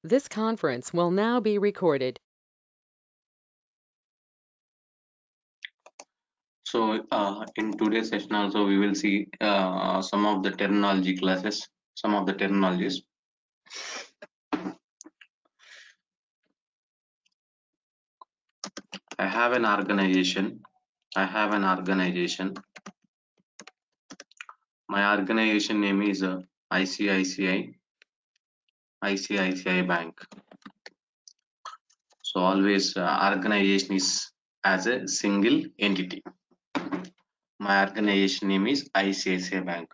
This conference will now be recorded. So in today's session also we will see some of the terminology classes, some of the terminologies. I have an organization. I have an organization. My organization name is ICICI Bank. So always organization is as a single entity. My organization name is ICICI Bank.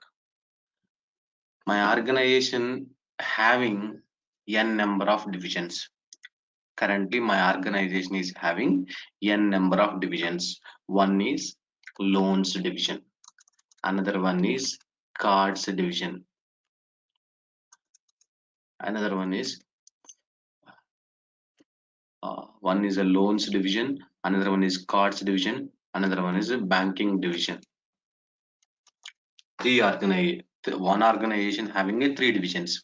My organization having n number of divisions. Currently, my organization is having n number of divisions. One is loans division, another one is cards division, another one is a loans division, another one is cards division, another one is a banking division. One organization having a three divisions,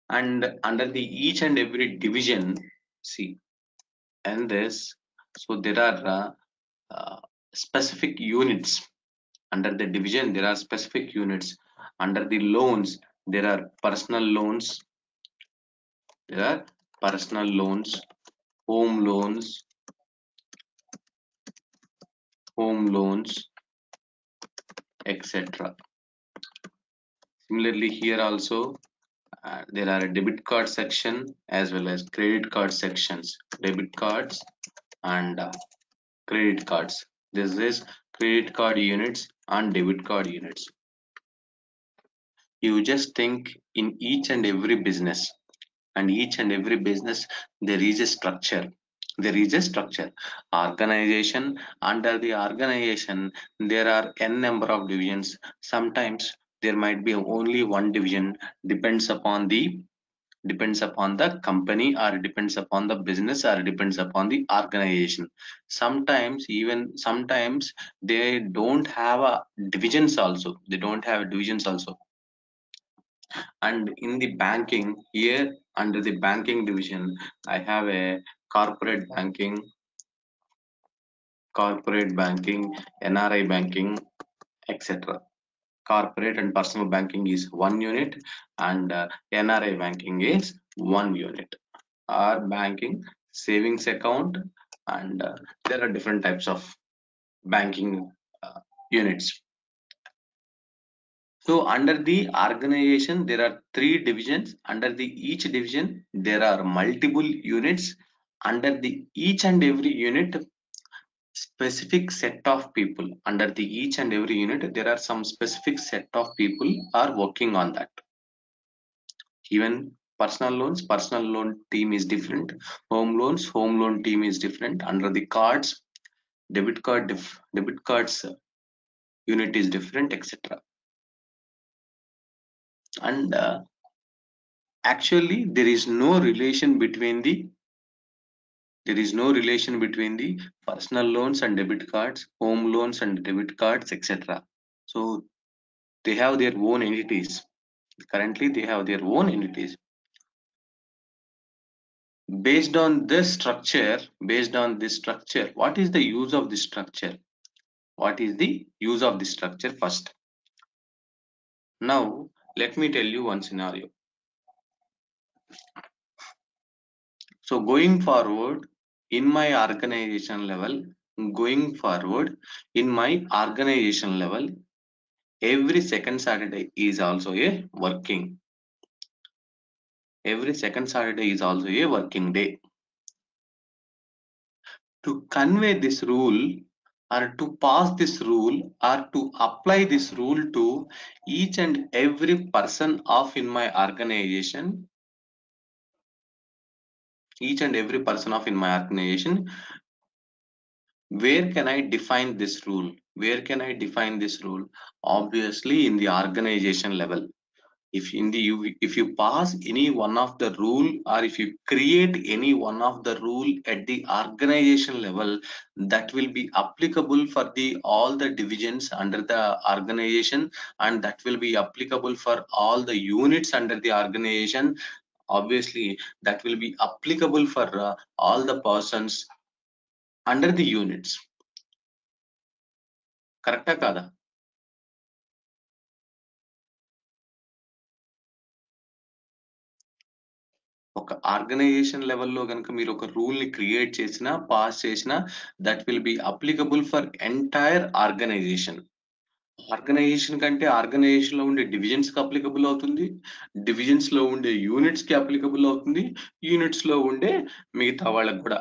and under the each and every division, see, and this, so there are specific units. Under the division there are specific units. Under the loans there are personal loans, there are personal loans, home loans, home loans, etc. Similarly here also there are a debit card section as well as credit card sections. Debit cards and credit cards. This is credit card units and debit card units. You just think in each and every business, and each and every business there is a structure. There is a structure. Organization, under the organization there are n number of divisions. Sometimes there might be only one division, depends upon the company, or depends upon the business, or depends upon the organization. Sometimes they don't have a divisions also, they don't have divisions also. And in the banking, here under the banking division I have a corporate banking, NRI banking, etc. Corporate and personal banking is one unit, and NRI banking is one unit. Our banking, savings account, and there are different types of banking units. So under the organization, there are three divisions. Under the each division, there are multiple units. Under the each and every unit, specific set of people. Under the each and every unit, there are some specific set of people are working on that. Even personal loan team is different. Home loan team is different. Under the cards, debit cards unit is different, etc. And actually there is no relation between the personal loans and debit cards, home loans and debit cards, etc. So they have their own entities. Currently they have their own entities. Based on this structure, what is the use of this structure? What is the use of this structure first? Now let me tell you one scenario. So going forward, in my organization level, every second Saturday is also a working. Every second Saturday is also a working day. To convey this rule, or to pass this rule, or to apply this rule to each and every person of in my organization, where can I define this rule? Where can I define this rule? Obviously in the organization level. If you pass any one of the rule, or if you create any one of the rule at the organization level, that will be applicable for the all the divisions under the organization, and that will be applicable for all the units under the organization. obviously that will be applicable for all the persons under the units. కరెక్టా కాదా? ఒక organisation లెవెల్లో కనుక మీరు ఒక rule ని create చేసినా pass చేసినా that will be applicable for entire organization. Organization కంటే ఆర్గనైజేషన్ లో ఉండే డివిజన్స్ కి అప్లికబుల్ అవుతుంది, డివిజన్స్ లో ఉండే యూనిట్స్ కి అప్లికబుల్ అవుతుంది, యూనిట్స్ లో ఉండే మిగతా వాళ్ళకి కూడా.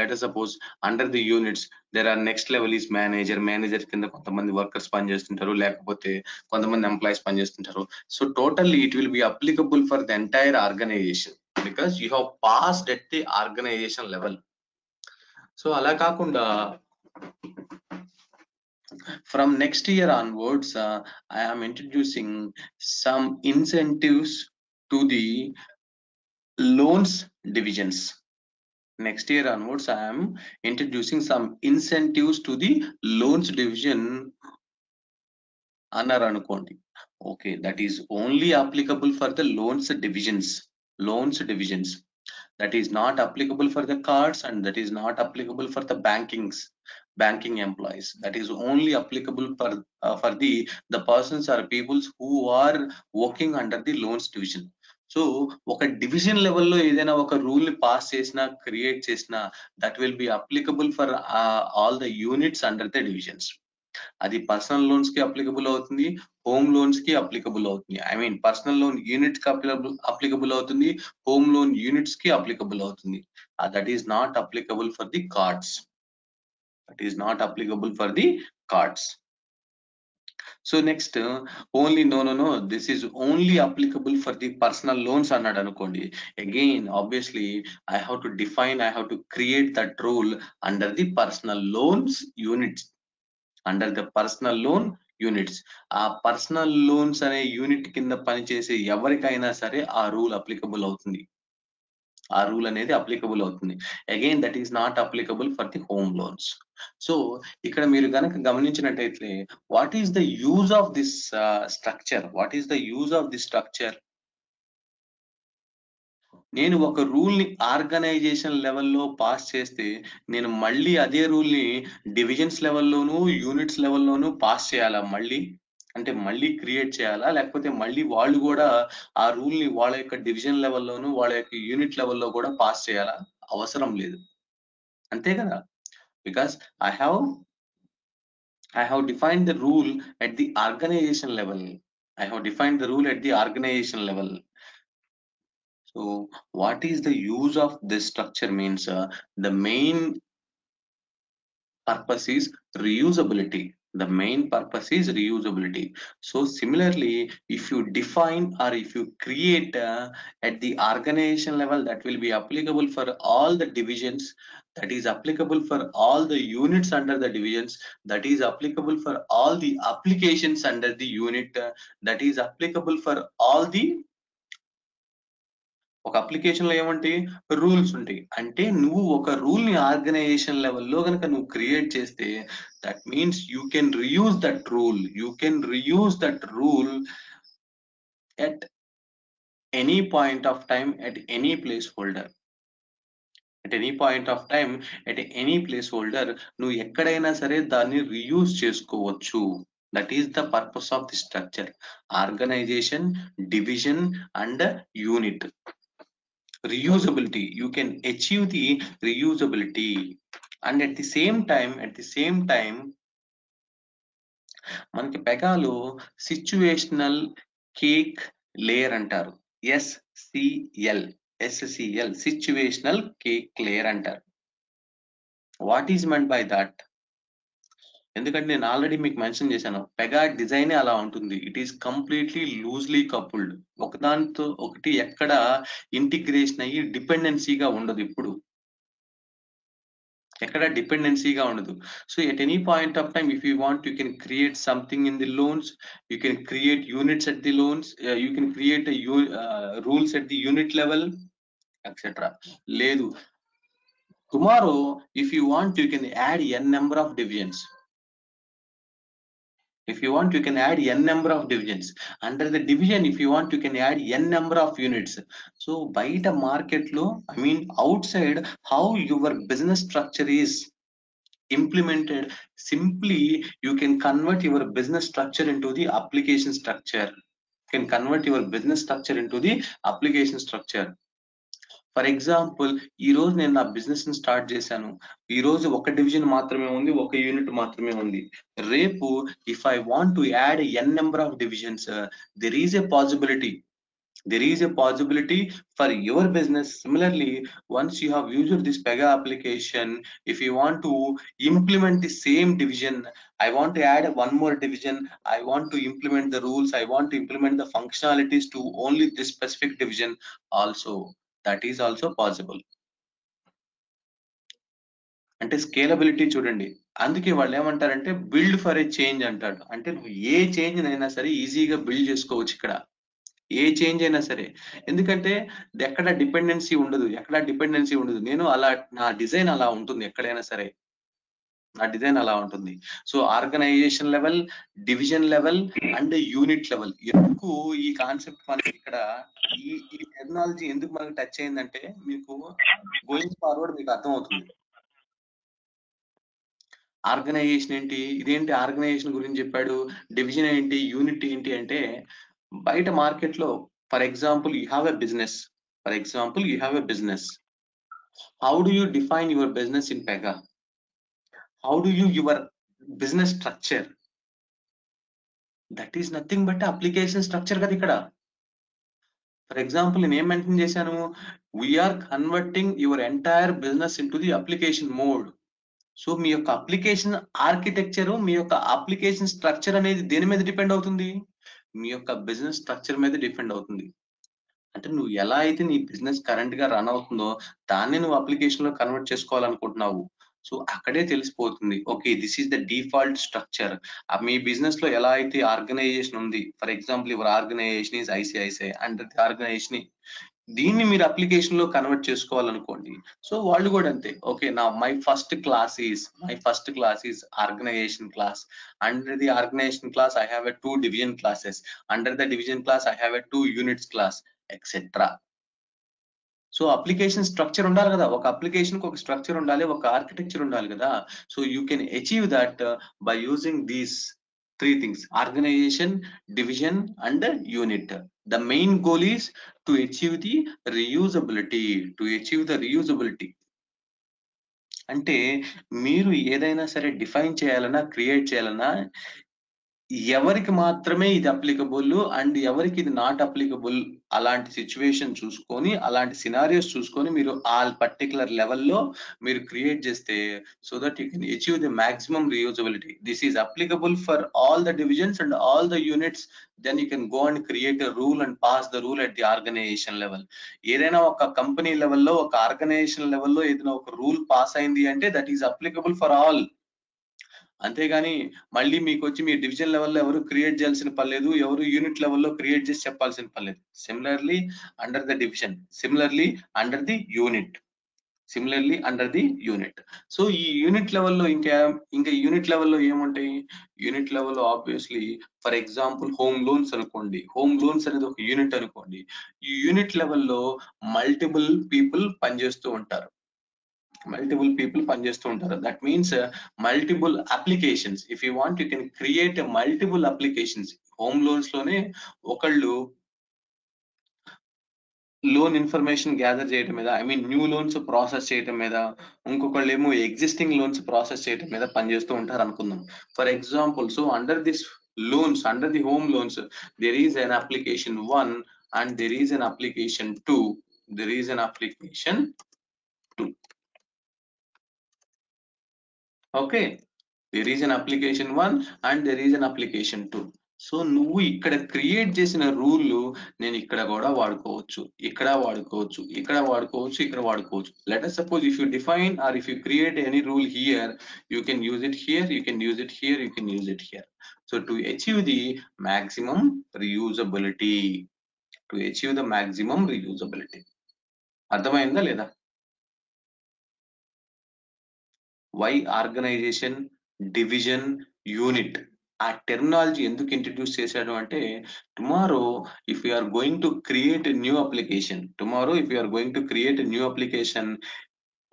Let suppose under the units there are next level is manager. Manager కింద కొంతమంది వర్కర్స్ పనిచేస్తుంటారు, లేకపోతే కొంతమంది ఎంప్లాయీస్ పనిచేస్తుంటారు. So totally it will be applicable for the entire organization because you have passed at the organization level. So అలా కాకుండా from next year onwards, I am introducing some incentives to the loans divisions. Next year onwards, I am introducing some incentives to the loans division. అన్నారు అనుకోండి, okay, that is only applicable for the loans divisions. Loans divisions, that is not applicable for the cards, and that is not applicable for the banking employees. That is only applicable for the persons or peoples who are working under the loans division. So ఒక division లెవెల్లో ఏదైనా ఒక rule ని pass చేసినా create చేసినా that will be applicable for all the units under the divisions. అది personal loans కి applicable అవుతుంది, హోమ్ లోన్స్ కి అప్లికబుల్ అవుతుంది. I mean personal loan units కి అప్లికబుల్ అవుతుంది, హోమ్ లోన్ యూనిట్స్ కి అప్లికబుల్ అవుతుంది. That is not applicable for the cards. That is not applicable for the cards. So next, only no, this is only applicable for the personal loans అన్నాడు అనుకోండి. Again, obviously, I have to define, I have to create that rule under the personal loans units. Under the personal loan units, ఆ personal loans అనే unit కింద పనిచేసే ఎవరికైనా సరే ఆ rule applicable అవుతుంది. ఆ రూల్ అనేది అప్లికబుల్ అవుతుంది. Again that is not applicable for the home loans. So ఇక్కడ మీరు గనక గమనించినట్టయితే what is the use of this structure? What is the use of this structure? నేను ఒక రూల్ ని ఆర్గనైజేషన్ లెవెల్లో పాస్ చేస్తే నేను మళ్ళీ అదే రూల్ ని డివిజన్స్ లెవెల్లోనూ యూనిట్స్ లెవెల్లోనూ పాస్ చేయాలా? అంటే మళ్ళీ క్రియేట్ చేయాలా, లేకపోతే మళ్ళీ వాళ్ళు కూడా ఆ రూల్ ని వాళ్ళ యొక్క డివిజన్ లెవెల్లోనూ వాళ్ళ యొక్క యూనిట్ లెవెల్లో కూడా పాస్ చేయాలా? అవసరం లేదు, అంతే కదా? Because I have defined the rule at the organization level. So what is the use of this structure means the main purpose is reusability. So similarly, if you define or if you create at the organization level, that will be applicable for all the divisions, that is applicable for all the units under the divisions, that is applicable for all the applications under the unit, that is applicable for all the ఒక application లో ఏమంటే rules ఉంటాయి. అంటే నువ్వు ఒక rule ని organisation లెవెల్లో కనుక నువ్వు క్రియేట్ చేస్తే that means you can reuse that rule at any point of time at any placeholder. నువ్వు ఎక్కడైనా సరే దాన్ని రీయూజ్ చేసుకోవచ్చు. That is the purpose of the structure. Organization, division and unit. Reusability, you can achieve the reusability, and at the same time మనకి పెగాలో situational cake layer అంటారు. SCL situational cake layer అంటారు. What is meant by that? ఎందుకంటే నేను already మీకు mention చేశాను, Pega design అలా ఉంటుంది. It is completely loosely coupled. ఒకదానితో ఒకటి ఎక్కడ ఇంటిగ్రేషన్ అయ్యి డిపెండెన్సీగా ఉండదు. ఇప్పుడు ఎక్కడ డిపెండెన్సీగా ఉండదు. So at any point of time if you want, you can create something in the loans, you can create units at the loans, you can create rules at the unit level etcetera. లేదు, tomorrow if you want, you can add n number of divisions. If you want, you can add n number of divisions. Under the division, if you want, you can add n number of units. So బయట market లో, I mean outside, how your business structure is implemented, simply you can convert your business structure into the application structure. You can convert your business structure into the application structure. For example, ఈ రోజు నేను నా business ని start చేశాను. ఈ రోజు ఒక division మాత్రమే ఉంది, ఒక యూనిట్ మాత్రమే ఉంది. రేపు if I want to add n number of divisions, there is a possibility. There is a possibility for your business. Similarly, once you have used this Pega application, if you want to implement the same division, I want to add one more division, I want to implement the rules, I want to implement the functionalities to only this specific division also, that is also possible. అంటే scalability చూడండి. అందుకే వాళ్ళు ఏమంటారంటే build for a change అంటాడు. అంటే నువ్వు ఏ change అయినా సరే ఈజీగా బిల్డ్ చేసుకోవచ్చు ఇక్కడ. ఏ చేంజ్ అయినా సరే. ఎందుకంటే ఎక్కడ డిపెండెన్సీ ఉండదు. నేను అలా, నా డిజైన్ అలా ఉంటుంది ఎక్కడైనా సరే. నా డిజైన్ అలా ఉంటుంది. So organization level, division level and unit level. ఎందుకు ఈ కాన్సెప్ట్ మనకి ఇక్కడ ఈ టెక్నాలజీ ఎందుకు మనకి టచ్ అయిందంటే మీకు గోయింగ్ ఫార్వర్డ్ మీకు అర్థమవుతుంది. ఆర్గనైజేషన్ ఏంటి, ఇదేంటి ఆర్గనైజేషన్ గురించి చెప్పాడు, డివిజన్ ఏంటి, యూనిట్ ఏంటి అంటే బయట మార్కెట్ లో for example you have a business. How do you define your business in Pega? How do you your business structure? That is nothing but application structure కదా ఇక్కడ. ఫర్ ఎగ్జాంపుల్ నేను ఏం mention చేశాను, we are converting your entire business into the application mode. So మీ యొక్క application architecture, మీ యొక్క application structure అనేది దేని మీద డిపెండ్ అవుతుంది? మీ యొక్క బిజినెస్ స్ట్రక్చర్ మీద డిపెండ్ అవుతుంది. అంటే నువ్వు ఎలా అయితే నీ బిజినెస్ కరెంట్ గా రన్ అవుతుందో దాన్ని నువ్వు అప్లికేషన్ లో కన్వర్ట్ చేసుకోవాలనుకుంటున్నావు. సో అక్కడే తెలిసిపోతుంది, okay this is the default structure. మీ బిజినెస్ లో ఎలా అయితే ఆర్గనైజేషన్ ఉంది, for example your organization is ICICI and the organization, దీన్ని మీరు అప్లికేషన్ లో కన్వర్ట్ చేసుకోవాలనుకోండి. సో వాళ్ళు కూడా అంతే, ఓకే నా my first class is organization class. Under the organization class I have a 2 division classes. Under the division class I have a 2 units class, etcetera. So application structure ఉండాలి కదా, ఒక application కి ఒక structure ఉండాలి, ఒక architecture ఉండాలి కదా. So you can achieve that by using these 3 things: organization, division and unit. The main goal is to achieve the reusability. అంటే మీరు ఏదైనా సరే డిఫైన్ చేయాలన్నా, క్రియేట్ చేయాలన్నా ఎవరికి మాత్రమే ఇది అప్లికబుల్ అండ్ ఎవరికి ఇది నాట్ అప్లికబుల్, అలాంటి సిచ్యువేషన్ చూసుకొని, అలాంటి సినారియోస్ చూసుకొని మీరు ఆ పర్టికులర్ లెవెల్లో మీరు క్రియేట్ చేస్తే, so that you can achieve the maximum reusability. This is applicable for all the divisions and all the units. Then you can go and create a rule and pass the rule at the organization level. ఏదైనా ఒక company లెవెల్లో, ఒక organisation లెవెల్లో ఏదైనా ఒక rule pass అయింది అంటే that is applicable for all. అంతేగాని మళ్ళీ మీకు వచ్చి మీ డివిజన్ లెవెల్లో ఎవరు క్రియేట్ చేయాల్సిన పని లేదు, ఎవరు యూనిట్ లెవెల్లో క్రియేట్ చేసి చెప్పాల్సిన పని లేదు. Similarly under the division, similarly under the unit. So ఈ యూనిట్ లెవెల్లో ఇంకా యూనిట్ లెవెల్లో ఏముంటాయి? యూనిట్ లెవెల్లో obviously for example home loans అనుకోండి. హోమ్ లోన్స్ అనేది ఒక యూనిట్ అనుకోండి. ఈ యూనిట్ లెవెల్లో మల్టిపుల్ పీపుల్ పనిచేస్తూ ఉంటారు. That means multiple applications. If you want, you can create a multiple applications. Home loans లోనే ఒకళ్ళు లోన్ ఇన్ఫర్మేషన్ గ్యాదర్ చేయడం మీద, I mean new loans process చేయడం మీద, ఇంకొకళ్ళు ఏమో ఎగ్జిస్టింగ్ లోన్స్ ప్రాసెస్ చేయడం మీద పనిచేస్తూ ఉంటారు అనుకుందాం. For example, so under the home loans there is an application 1 and there is an application 2. Okay, there is an application 1 and there is an application 2. So నువ్వు ఇక్కడ క్రియేట్ చేసిన rule నేను ఇక్కడ కూడా వాడుకోవచ్చు, ఇక్కడ వాడుకోవచ్చు. Let us suppose if you define or if you create any rule here, you can use it here, you can use it here. So to achieve the maximum reusability, అర్థమైందా లేదా? Why organization, division, unit? ఆ terminology ఎందుకు introduce చేశాడు అంటే, tomorrow if you are going to create a new application,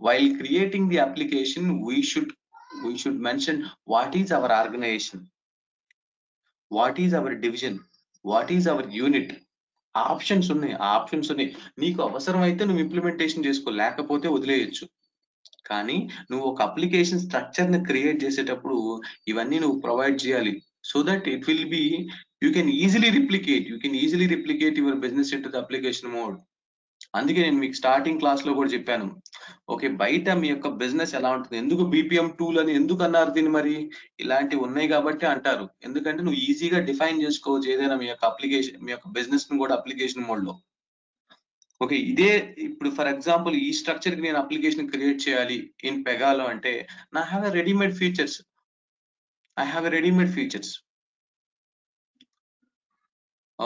while creating the application, we should mention what is our organization, what is our division, what is our unit. Options ఉన్నాయి. నీకు అవసరమైతే నువ్వు implementation చేసుకో, లేకపోతే వదిలేయొచ్చు. కానీ నువ్వు ఒక application structure ని క్రియేట్ చేసేటప్పుడు ఇవన్నీ నువ్వు ప్రొవైడ్ చేయాలి. So that it will be you can easily replicate your business into the application mode. అందుకే నేను మీకు స్టార్టింగ్ క్లాస్ లో కూడా చెప్పాను. ఓకే, బయట మీ యొక్క బిజినెస్ ఎలా ఉంటుంది, ఎందుకు బీపీఎం టూల్ అని ఎందుకు అన్నారు దీన్ని, మరి ఇలాంటివి ఉన్నాయి కాబట్టి అంటారు. ఎందుకంటే నువ్వు ఈజీగా డిఫైన్ చేసుకోవచ్చు ఏదైనా మీ యొక్క అప్లికేషన్, మీ యొక్క బిజినెస్ ని కూడా అప్లికేషన్ మోడ్ లో. ఓకే, ఇదే ఇప్పుడు ఫర్ ఎగ్జాంపుల్ ఈ స్ట్రక్చర్ కి నేను అప్లికేషన్ క్రియేట్ చేయాలి ఇన్ పెగాలో అంటే I have a readymade features.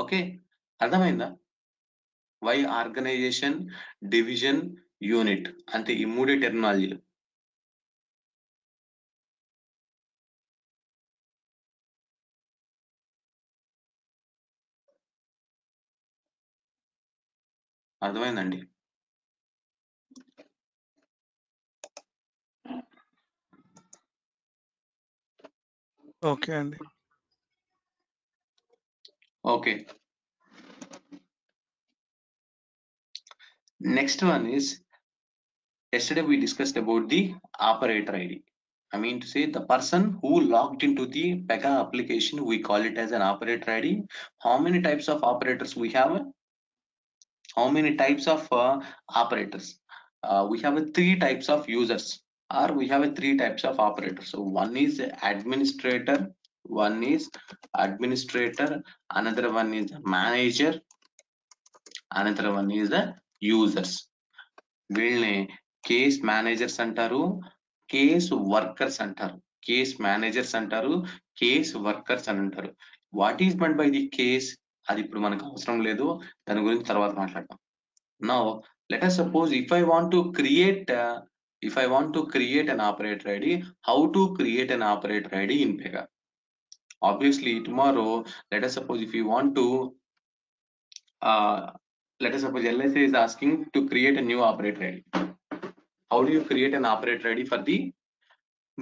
Okay, అర్థమైందా? వై ఆర్గనైజేషన్, డివిజన్, యూనిట్, అంతే, ఈ మూడే టెర్మినాలజీలు. అర్థమైందండి? ఓకే అండి. Okay, next one is, yesterday we discussed about the operator ID. I mean to say the person who logged into the Pega application, we call it as an operator ID. How many types of operators we have? How many types of operators? We have three types of users, or we have three types of operators. So one is administrator, another one is manager, another one is the users. వీళ్ళని case managers అంటారు, case workers అంటారు. అని అంటారు. What is meant by the case, అది ఇప్పుడు మనకు అవసరం లేదు, దాని గురించి తర్వాత మాట్లాడతాం. Now let us suppose if I want to create an operator ID, how to create an operator ID in Pega? Obviously tomorrow, let us suppose LSA is asking to create a new operator ID. How do you create an operator ID for the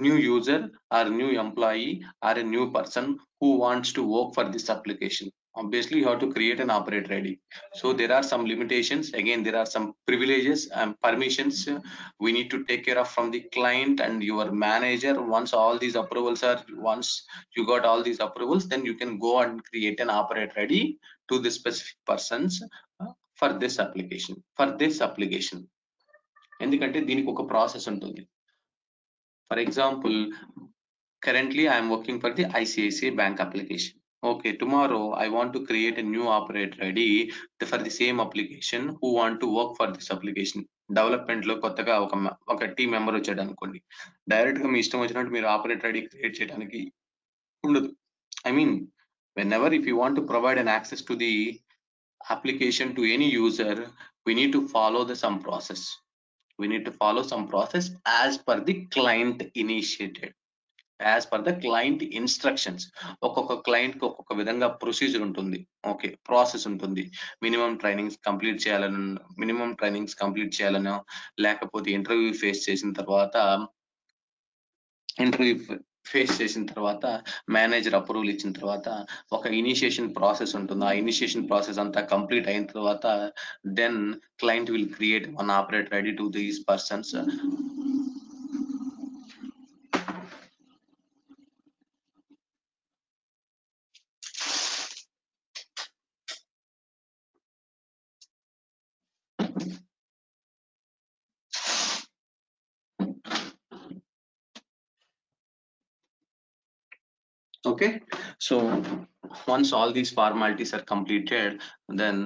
new user or new employee or a new person who wants to work for this application? Obviously you have to create an operator ID. So there are some limitations, again there are some privileges and permissions we need to take care of from the client and your manager. Once you got all these approvals, then you can go and create an operator ID to the specific persons for this application. ఎందుకంటే దీనికి ఒక process ఉంటుంది. For example, currently I am working for the ICICI Bank application. Okay, tomorrow I want to create a new operator ID for the same application who want to work for this application. Development లో కొత్తగా ఒక team member వచ్చాడు అనుకోండి, direct గా మీ ఇష్టం వచ్చినట్టు మీరు operator ID create చేయడానికి ఉండదు. I mean, whenever if you want to provide an access to the application to any user, we need to follow some process. As per the client initiated, as per the client instructions. ఒక్కొక్క client కి ఒక్కొక్క విధంగా procedure ఉంటుంది. Okay, process ఉంటుంది. Minimum trainings complete చేయాలనో లేకపోతే interview face చేసిన తర్వాత మేనేజర్ అప్రూవల్ ఇచ్చిన తర్వాత ఒక ఇనిషియేషన్ ప్రాసెస్ ఉంటుంది. ఆ ఇనిషియేషన్ ప్రాసెస్ అంతా కంప్లీట్ అయిన తర్వాత then client will create one operator ID to these persons. Okay, so once all these formalities are completed, then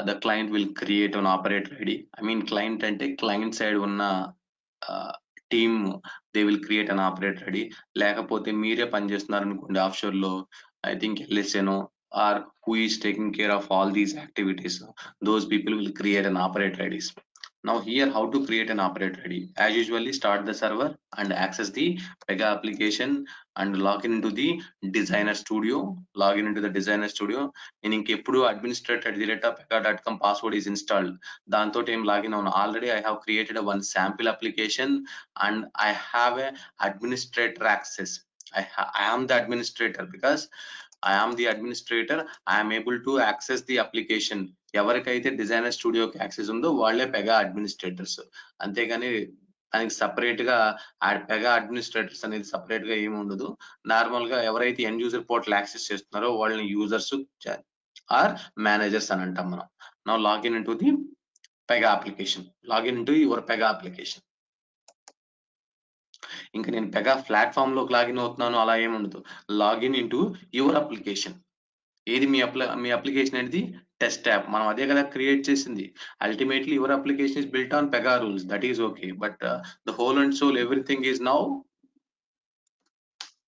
the client will create an operator ID. I mean client ante client side ఉన్న team, they will create an operator ID. లేకపోతే మీరే పని చేస్తున్నారు అనుకోండి offshore లో, I think LSA or who is taking care of all these activities, those people will create an operator IDs. Now here, how to create an operator ID? As usually, start the server and access the Pega application and log into the Designer Studio. Login into the Designer Studio. నేను ఇంకెప్పుడు administrator@pega.com password is installed. దాంతో ఏం login అవును. Already I have created a one sample application and I have a administrator access. I am the administrator. Because I am the administrator, I am able to access the application. ఎవరికైతే designer స్టూడియోకి access ఉందో వాళ్ళే Pega administrators. అంతేగాని దానికి separate గా Pega administrators అనేది separate గా ఏమి ఉండదు. నార్మల్ గా ఎవరైతే ఎండ్ యూజర్ పోర్టల్ యాక్సెస్ చేస్తున్నారో వాళ్ళని యూజర్స్ ఆర్ మేనేజర్స్ అని అంటాం మనం. Now login into the Pega application. Login into your Pega application. ఇంకా నేను పెగా ప్లాట్ఫామ్ లోకి లాగిన్ అవుతున్నాను అలా ఏమి ఉండదు. Login into your application. ఏది మీ అప్లికేషన్ అనేది టెస్ట్ యాప్. మనం అదే కదా క్రియేట్ చేసింది. Ultimately your application is built on Pega rules. That is okay. But the whole and soul everything is now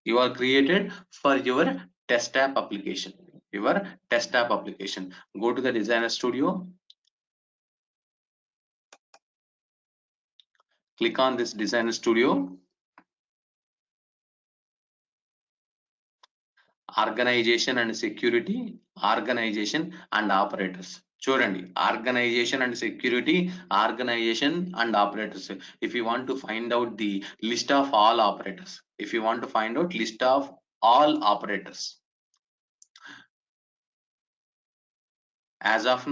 you are created for your test app application. Your test app application. Go to the Designer Studio. Click on this Designer Studio. Organization and security, organization and operators. చూడండి, organization and security, organization and operators. If you want to find out the list of all operators, if you want to find out list of all operators, as of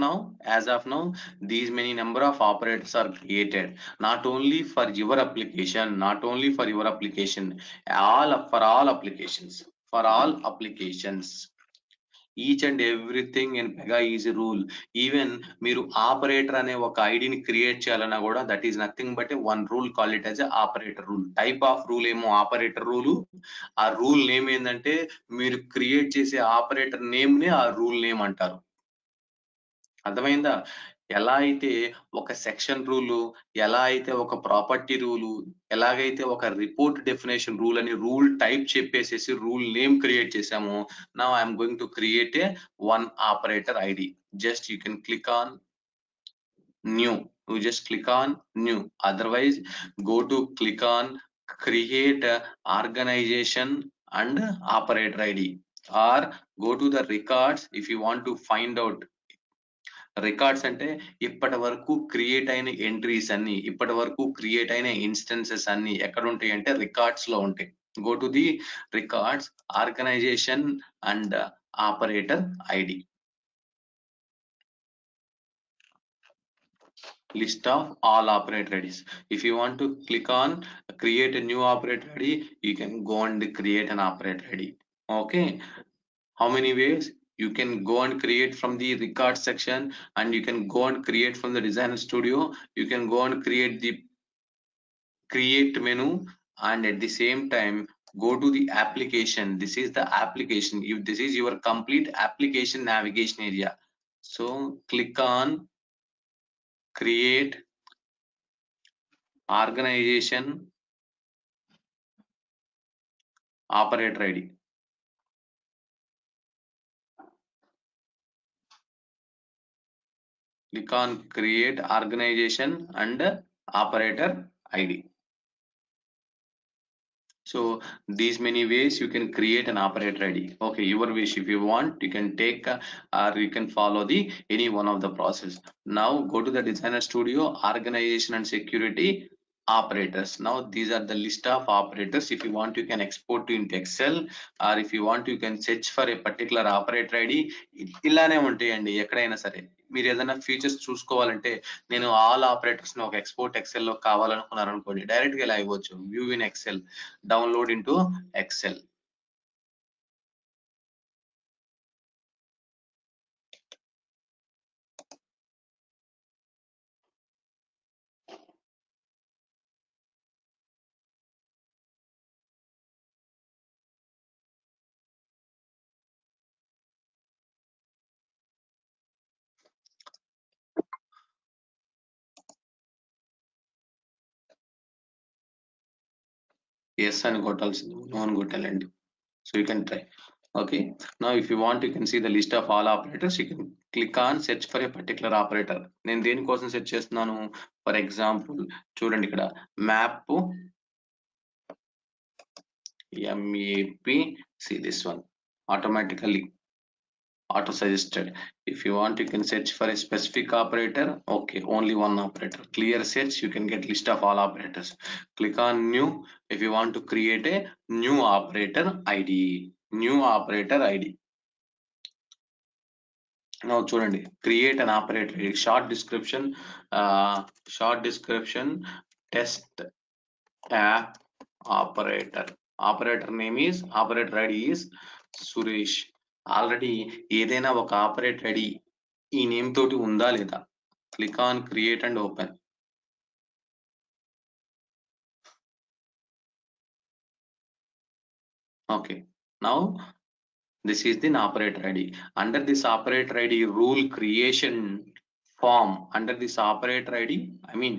now these many number of operators are created, not only for your application, for all applications. Each and everything in Pega is rule. Even మీరు operator అనే ఒక ఐడిని create చేయాలన్నా కూడా that is nothing but one rule, call it as operator rule. Type of rule ఏమో operator rule. ఆ rule name ఏంటంటే మీరు క్రియేట్ చేసే ఆపరేటర్ నేమ్ ని ఆ రూల్ నేమ్ అంటారు. అర్థమైందా? ఎలా అయితే ఒక సెక్షన్ రూలు, ఎలా అయితే ఒక ప్రాపర్టీ రూలు, ఎలాగైతే ఒక రిపోర్ట్ డెఫినేషన్ రూల్ అని రూల్ టైప్ చెప్పేసేసి రూల్ నేమ్ క్రియేట్ చేసాము. Now I'm going to create a one operator ID. Just you can click on new. You just click on new. Otherwise, go to click on create organization and operator ID, or go to the records. If you want to find out records అంటే ఇప్పటి వరకు create అయిన entries అన్ని, ఇప్పటి వరకు create అయిన instances అన్ని ఎక్కడ ఉంటాయి అంటే రికార్డ్స్ లో ఉంటాయి. Go to the records, organization and operator ID. List of all operator IDs. If you want to click on create a new operator ID, you can go and create an operator ID. Okay, how many ways? You can go and create from the record section, and you can go and create from the Designer Studio. You can go and create the create menu, and at the same time go to the application. This is the application. If this is your complete application navigation area, so click on create organization operator ID. Click on create organization and operator ID. So these many ways you can create an operator ID. Okay, your wish. If you want, you can take or you can follow the any one of the process. Now go to the Designer Studio, organization and security, operators. Now these are the list of operators. If you want, you can export to into Excel, or if you want, you can search for a particular operator ID. ఇలానే ఉంటాయండి ఎక్కడైనా సరే. మీరు ఏదైనా features చూసుకోవాలంటే, నేను all operators ని ఒక ఎక్స్పోర్ట్ ఎక్సెల్ లో కావాలనుకున్నారు అనుకోండి, డైరెక్ట్ గా ఇలా ఇవ్వచ్చు. View in excel, download into excel. Yes అని కొట్టాల్సింది, నో అని కొట్టాలండి. So you can try. Okay, now if you want, you can see the list of all operators. You can click on search for a particular operator. నేను దేనికోసం search చేస్తున్నాను? For example చూడండి ఇక్కడ map MAP. See this one automatically auto suggested. If you want, you can search for a specific operator. Okay, only one operator. Clear search, you can get list of all operators. Click on new if you want to create a new operator ID. New operator ID. Now చూడండి, create an operator. Short description, test app operator. Operator name is, operator ID is Suresh. Already ఏదైనా ఒక operator ID ఈ name తోటి ఉందా లేదా? Click on create and open. Okay, now this is the operator ID. Under this operator ID rule creation form, under this operator ID, I mean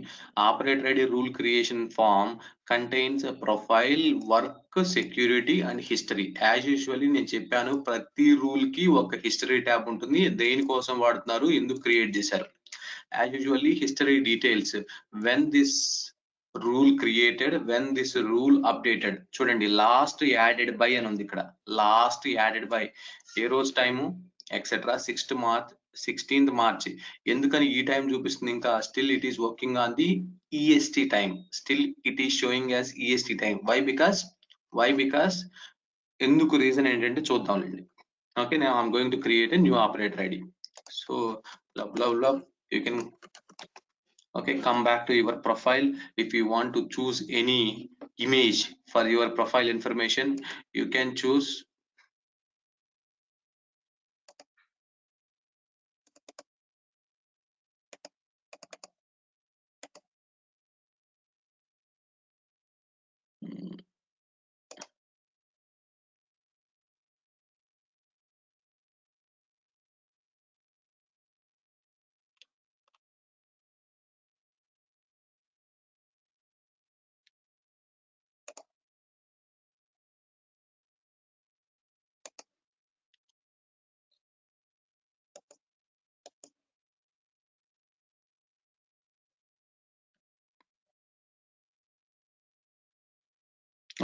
operator ID rule creation form contains a profile, work, security and history. As usually నేను చెప్పాను, ప్రతి rule కి ఒక history tab ఉంటుంది. దేనికోసం వాడుతున్నారు, ఎందుకు create చేశారు. As usually history details, when this rule created, when this rule updated. చూడండి last added by అని ఉంది ఇక్కడ. Last added by ఏ రోజు టైము ఎక్సెట్రా 16th March. ఎందుకని ఈ టైం చూపిస్తుంది? ఇంకా still it is working on the EST time. Still it is showing as EST time. Why because ఎందుకు రీజన్ ఏంటంటే చూద్దాంలేండి. Okay, now I'm going to create a new operator ID. So love, you can, okay, come back to your profile. If you want to choose any image for your profile information, you can choose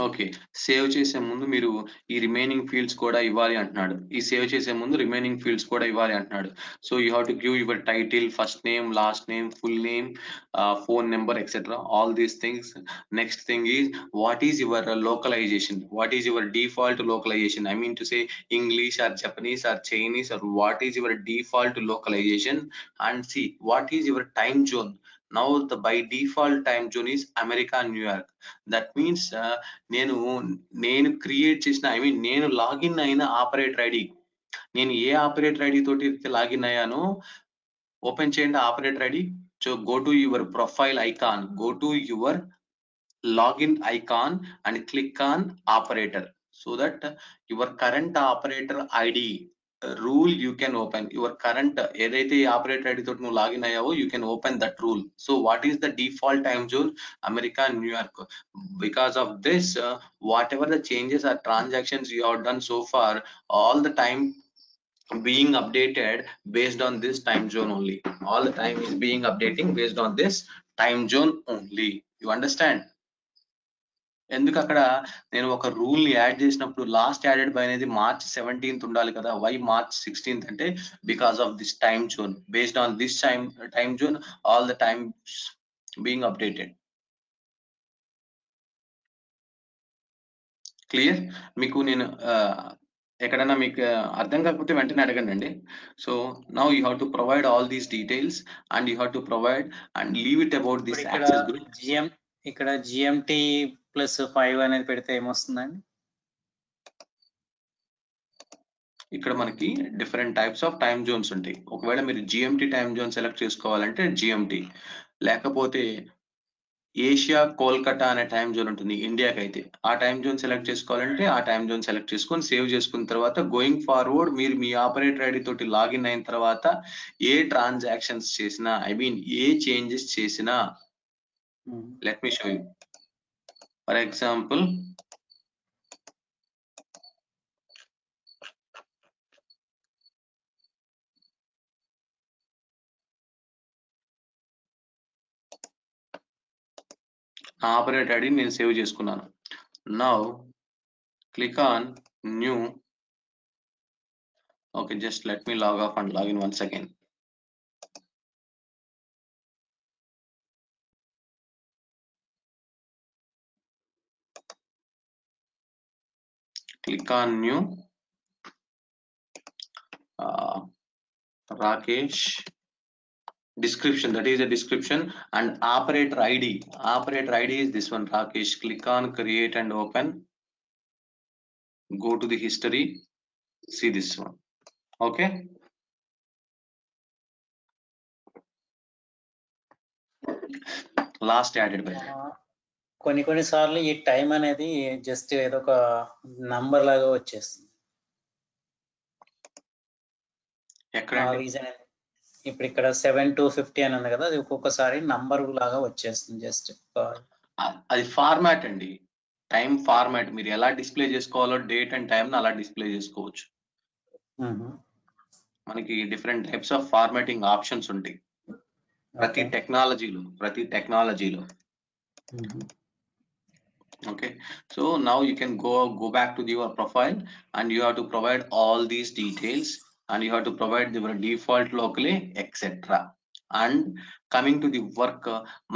okay, save చేసే ముందు మీరు ఈ remaining fields కూడా ఇవ్వాలి అంటున్నాడు. ఈ save చేసే ముందు రిమైనింగ్ ఫీల్డ్స్ కూడా ఇవ్వాలి అంటున్నాడు. So you have to give your title, first name, last name, full name, phone number, etcetera, all these things. Next thing is what is your localization, what is your default localization, I mean to say English or Japanese or Chinese, or what is your default localization. And see what is your time zone. Now the by default time zone is America, New York. That means నేను create చేసిన, I mean నేను login అయిన operator ID, నేను ఏ operator ID తోటి login అయ్యానో open చేయండి operator ID. So go to your profile icon, go to your login icon and click on operator, so that your current operator ID rule you can open. Your current ఏదైతే operator ID తోటి నువ్వు login అయ్యావో you can open that rule. So what is the default time zone? America, New York. Because of this, whatever the changes or transactions you have done so far, all the time being updated based on this time zone only. All the time is being updating based on this time zone only. You understand? ఎందుకు అక్కడ నేను ఒక rule ని add చేసినప్పుడు last added by అనేది March 17th ఉండాలి కదా? Why March 16th అంటే because of this time zone. Based on this time zone all the time being updated. Clear? మీకు నేను ఎక్కడైనా మీకు అర్థం కాకపోతే వెంటనే అడగండి అండి. So now you have to provide all these details and you have to provide and leave it about this access group. ఇక్కడ GMT +5 అనేది పెడితే ఏమొస్తుందండి? ఇక్కడ మనకి different types of time Jones ఉంటాయి. ఒకవేళ మీరు GMT టైమ్ జోన్ సెలెక్ట్ చేసుకోవాలంటే GMT, లేకపోతే ఏషియా కోల్కతా అనే టైం జోన్ ఉంటుంది ఇండియాకి అయితే. ఆ టైం జోన్ సెలెక్ట్ చేసుకోవాలంటే ఆ టైం జోన్ సెలెక్ట్ చేసుకొని సేవ్ చేసుకున్న తర్వాత గోయింగ్ ఫార్వర్డ్ మీరు మీ ఆపరేటర్ ఐడి తోటి లాగిన్ అయిన తర్వాత ఏ ట్రాన్సాక్షన్స్ చేసినా, ఐ మీన్ ఏ చేంజెస్ చేసినా, let me show you. For example నా ఆపరేటర్ ఐడి నేను సేవ్ చేసుకున్నాను. Now click on new. Okay, just let me log off and login once again. Click on new. Rakesh. Description, that is a description, and operator ID. Operator ID is this one, Rakesh. Click on create and open. Go to the history. See this one. Okay. Last added by. కొన్ని సార్లు ఈ time అనేది just ఏదో ఒక number లాగా వచ్చేస్తుంది. Reason ఇప్పుడు ఇక్కడ 7/2/50 అని ఉంది కదా, అది ఒక్కొక్కసారి నంబర్ లాగా వచ్చేస్తుంది. జస్ట్ అది ఫార్మాట్ అండి, టైం ఫార్మాట్. మీరు ఎలా డిస్ప్లే చేసుకోవాలో డేట్ అండ్ టైం అలా డిస్ప్లే చేసుకోవచ్చు. మనకి different types of formatting options ఉంటాయి ప్రతి టెక్నాలజీలో. Okay, so now you can go back to your profile and you have to provide all these details and you have to provide your default locally etc. And coming to the work,